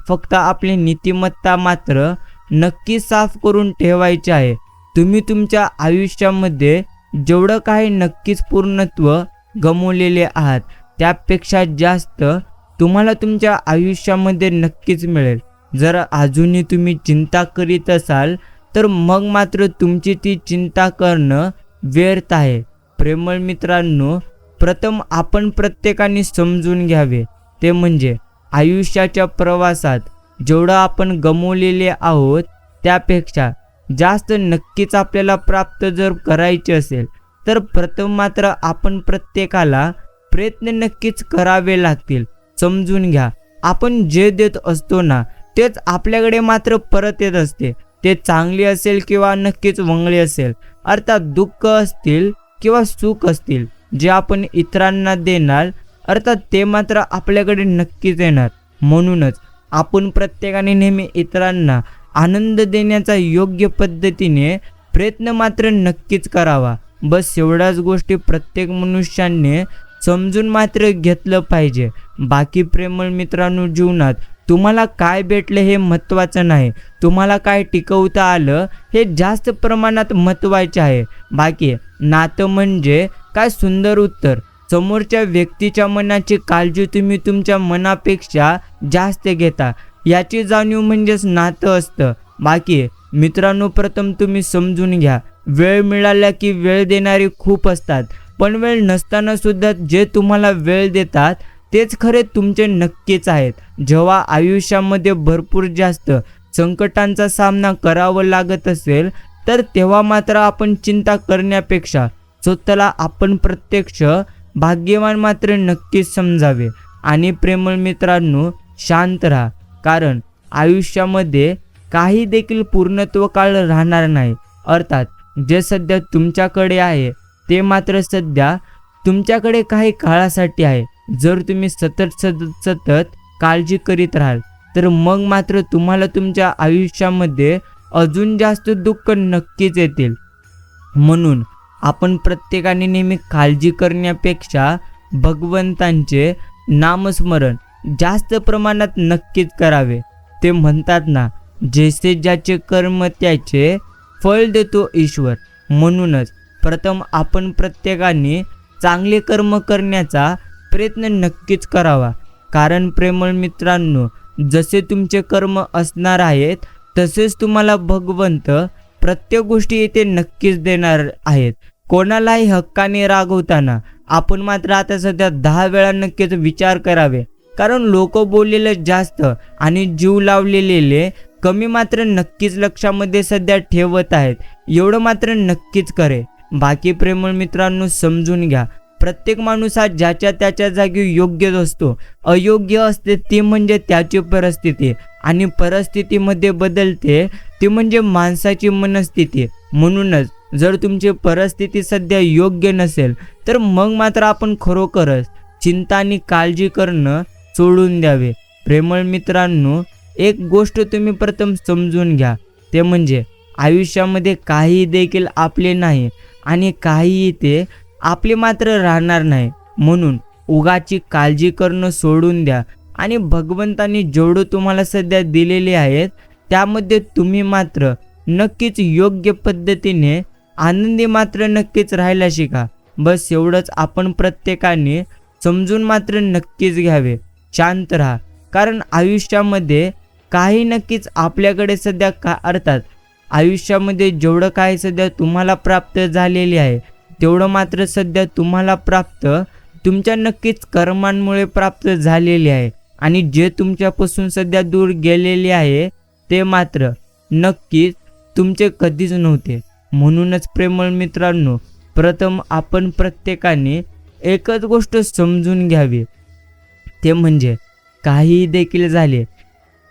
A: फक्त आपली नीतिमत्ता मात्र नक्की साफ करून ठेवायची आहे. तुम्ही तुमच्या आयुष्यामध्ये जेवढं काही नक्कीच पूर्णत्व गमावलेले आहात त्यापेक्षा जास्त तुम्हाला तुमच्या आयुष्यामध्ये नक्कीच मिळेल. जर अजूनही तुम्ही चिंता करीत असाल तर मग मात्र तुमची ती चिंता करणं व्यर्थ आहे. प्रेमळ मित्रांनो, प्रथम आपण प्रत्येकाने समजून घ्यावे ते म्हणजे आयुष्याच्या प्रवासात जेवढं आपण गमावलेले आहोत त्यापेक्षा जास्त नक्कीच आपल्याला प्राप्त जर करायचे असेल तर प्रथम मात्र आपण प्रत्येकाला प्रयत्न नक्कीच करावे लागतील. समजून घ्या, आपण जे देत असतो ना तेच आपल्याकडे मात्र परत येत असते. ते चांगले असेल किंवा नक्कीच वंगळे असेल, अर्थात दुःख असतील किंवा सुख असतील, जे आपण इतरांना देणार अर्थात ते मात्र आपल्याकडे नक्कीच येणार. म्हणूनच आपण प्रत्येकाने नेहमी इतरांना आनंद देण्याचा योग्य पद्धतीने प्रयत्न मात्र नक्कीच करावा. बस एवढ्याच गोष्टी प्रत्येक मनुष्याने समजून मात्र घेतलं पाहिजे. बाकी प्रेमळ मित्रांनो, जीवनात तुम्हाला काय भेटलं हे महत्त्वाचं नाही, तुम्हाला काय टिकवता आलं हे जास्त प्रमाणात महत्त्वाचे आहे. बाकी नातं म्हणजे काय सुंदर उत्तर. समोरच्या व्यक्तीच्या मनाची काळजी तुम्ही तुमच्या मनापेक्षा जास्त घेता याची जाणीव म्हणजेच नातं असतं. बाकी मित्रांनो, प्रथम तुम्ही समजून घ्या, वेळ मिळाला की वेळ देणारे खूप असतात, पण वेळ नसताना सुद्धा जे तुम्हाला वेळ देतात तेच खरे तुमचे नक्कीच आहेत. जेव्हा आयुष्यामध्ये भरपूर जास्त संकटांचा सामना करावा लागत असेल तर तेव्हा मात्र आपण चिंता करण्यापेक्षा स्वतःला आपण प्रत्यक्ष भाग्यवान मात्र नक्कीच समजावे. आणि प्रेमळ मित्रांनो, शांत राहा, कारण आयुष्यामध्ये काही देखील पूर्णत्व काळ राहणार नाही. अर्थात जे सध्या तुमच्याकडे आहे ते मात्र सध्या तुमच्याकडे काही काळासाठी आहे. जर तुम्ही सतत काळजी करीत राहाल तर मग मात्र तुम्हाला तुमच्या आयुष्यामध्ये अजून जास्त दुःख नक्कीच येतील. म्हणून आपण प्रत्येकाने नेहमी काळजी करण्यापेक्षा भगवंतांचे नामस्मरण जास्त प्रमाणात नक्कीच करावे. ते म्हणतात ना, जैसे ज्याचे कर्म त्याचे फळ देतो ईश्वर. म्हणूनच प्रथम आपण प्रत्येकाने चांगले कर्म करण्याचा प्रयत्न नक्कीच करावा. कारण प्रेमळ मित्रांनो, जसे तुमचे कर्म असणार आहेत तसेच तुम्हाला भगवंत प्रत्येक गोष्टी येथे नक्कीच देणार आहेत. कोणालाही हक्काने रागवताना आपण मात्र आता सध्या 10 वेळा नक्कीच विचार करावे, कारण लोक बोललेले जास्त आणि जीव लावलेले कमी मात्र नक्कीच लक्षामध्ये सध्या ठेवत आहेत. एवढं मात्र नक्कीच करे. बाकी प्रेमळ मित्रांनो, समजून घ्या, प्रत्येक माणूस हा ज्याच्या त्याच्या जागी योग्यच असतो. अयोग्य असते ती म्हणजे त्याची परिस्थिती, आणि परिस्थितीमध्ये बदलते ती म्हणजे माणसाची मनस्थिती. म्हणूनच जर तुमची परिस्थिती सध्या योग्य नसेल तर मग मात्र आपण खरोखरच चिंता आणि काळजी करणं सोडून द्यावे. प्रेमळ मित्रांनो, एक गोष्ट तुम्ही प्रथम समजून घ्या, ते म्हणजे आयुष्यामध्ये काही देखील आपले नाही आणि काही ते आपले मात्र राहणार नाही. म्हणून उगाची काळजी करणं सोडून द्या आणि भगवंतांनी जेवढं तुम्हाला सध्या दिलेले आहेत त्यामध्ये तुम्ही मात्र नक्कीच योग्य पद्धतीने आनंदी मात्र नक्कीच राहायला शिका. बस एवढंच आपण प्रत्येकाने समजून मात्र नक्कीच घ्यावे. शांत राहा, कारण आयुष्यामध्ये काही नक्कीच आपल्याकडे सध्या अर्थात आयुष्यामध्ये जेवढं काही सध्या तुम्हाला प्राप्त झालेले आहे तेवढं मात्र सध्या तुम्हाला प्राप्त तुमच्या नक्कीच कर्मांमुळे प्राप्त झालेले आहे, आणि जे तुमच्यापासून सध्या दूर गेलेले आहे ते मात्र नक्कीच तुमचे कधीच नव्हते. म्हणूनच प्रेमळ मित्रांनो, प्रथम आपण प्रत्येकाने एकच गोष्ट समजून घ्यावी, ते म्हणजे काही देखील झाले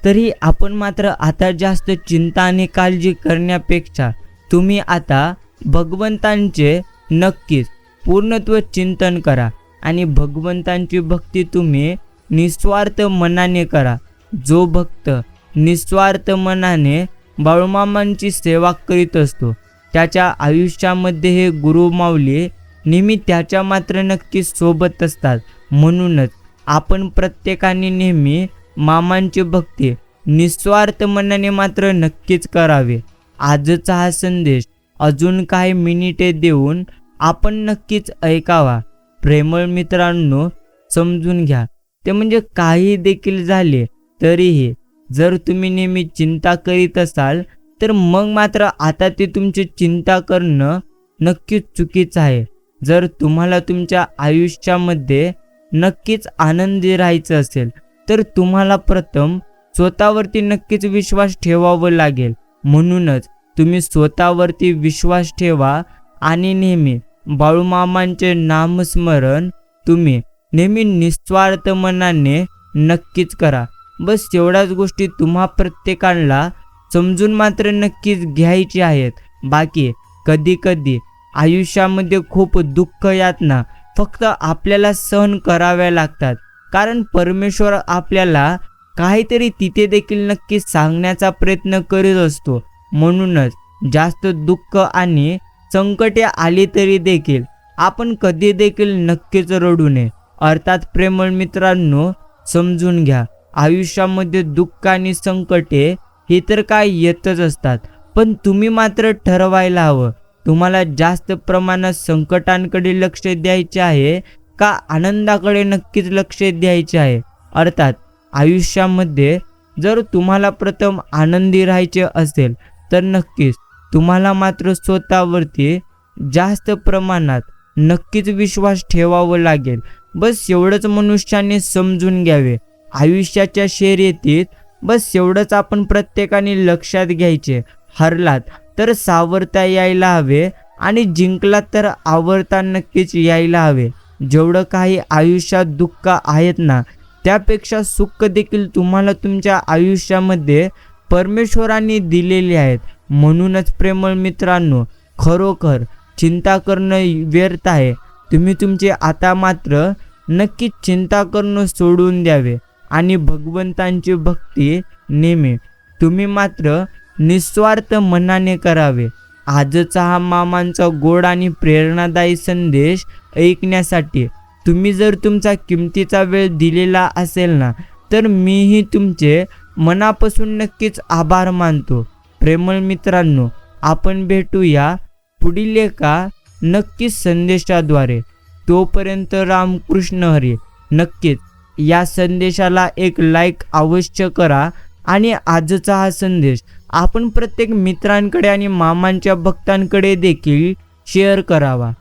A: तरी आपण मात्र आता जास्त चिंता आणि काळजी करण्यापेक्षा तुम्ही आता भगवंतांचे नक्कीच पूर्णत्व चिंतन करा आणि भगवंतांची भक्ती तुम्ही निस्वार्थ मनाने करा. जो भक्त निस्वार्थ मनाने बाळूमामांची सेवा करीत असतो त्याच्या आयुष्यामध्ये हे गुरुमाऊली नेहमी त्याच्या मात्र नक्कीच सोबत असतात. म्हणूनच आपण प्रत्येकाने नेहमी मामांची भक्ती निस्वार्थ मनाने मात्र नक्कीच करावे. आजचा हा संदेश अजून काही मिनिटे देऊन आपण नक्कीच ऐकावा. प्रेमळ मित्रांनो, समजून घ्या, ते म्हणजे काही देखील झाले तरीही जर तुम्ही नेहमी चिंता करीत असाल तर मग मात्र आता ते तुमची चिंता करणं नक्कीच चुकीचं आहे. जर तुम्हाला तुमच्या आयुष्यामध्ये नक्कीच आनंदी राहायचं असेल तर तुम्हाला प्रथम स्वतःवरती नक्कीच विश्वास ठेवावा लागेल. म्हणूनच तुम्ही स्वतःवरती विश्वास ठेवा आणि नेहमी बाळूमामांचे नामस्मरण तुम्ही नेहमी निस्वार्थ मनाने नक्कीच करा. बस एवढ्याच गोष्टी तुम्हा प्रत्येकाला समजून मात्र नक्कीच घ्यायची आहेत. बाकी कधी कधी आयुष्यामध्ये खूप दुःख यातना फक्त आपल्याला सहन कराव्या लागतात, कारण परमेश्वर आपल्याला काहीतरी तिथे देखील नक्की सांगण्याचा प्रयत्न करीत असतो. म्हणूनच जास्त दुःख आणि संकटे आली तरी देखील आपण कधी देखील नक्कीच रडू नये. अर्थात प्रेमळ मित्रांनो, समजून घ्या, आयुष्यामध्ये दुःख आणि संकटे हे तर काय येतच असतात, पण तुम्ही मात्र ठरवायला हवं तुम्हाला जास्त प्रमाणात संकटांकडे लक्ष द्यायचे आहे का आनंदाकडे नक्कीच लक्ष द्यायचे आहे. अर्थात आयुष्यामध्ये जर तुम्हाला प्रथम आनंदी राहायचे असेल तर नक्कीच तुम्हाला मात्र स्वतःवरती जास्त प्रमाणात नक्कीच विश्वास ठेवावा लागेल. बस एवढंच मनुष्याने समजून घ्यावे. आयुष्याच्या शर्यतीत बस एवढंच आपण प्रत्येकाने लक्षात घ्यायचे, हरलात तर सावरता यायला हवे आणि जिंकलात तर आवरता नक्कीच यायला हवे. जेवढं काही आयुष्यात दुःख आहेत ना, त्यापेक्षा सुख देखील तुम्हाला तुमच्या आयुष्यामध्ये परमेश्वराने दिलेले आहेत. म्हणूनच प्रेमळ मित्रांनो, खरोखर चिंता करणं व्यर्थ आहे. तुम्ही तुमचे आता मात्र नक्कीच चिंता करणं सोडून द्यावे आणि भगवंतांची भक्ती नेहमी तुम्ही मात्र निस्वार्थ मनाने करावे. आजचा हा मामांचा गोड आणि प्रेरणादायी संदेश ऐकण्यासाठी तुम्ही जर तुमचा किमतीचा वेळ दिलेला असेल ना, तर मीही तुमचे मनापासून नक्कीच आभार मानतो. प्रेमळ मित्रांनो, आपण भेटूया पुढील एका नक्कीच संदेशाद्वारे. तोपर्यंत रामकृष्ण हरी. नक्कीच या संदेशाला एक लाईक अवश्य करा आणि आजचा हा संदेश आपण प्रत्येक मित्रांकडे आणि मामांच्या भक्तांकडे देखील शेअर करावा.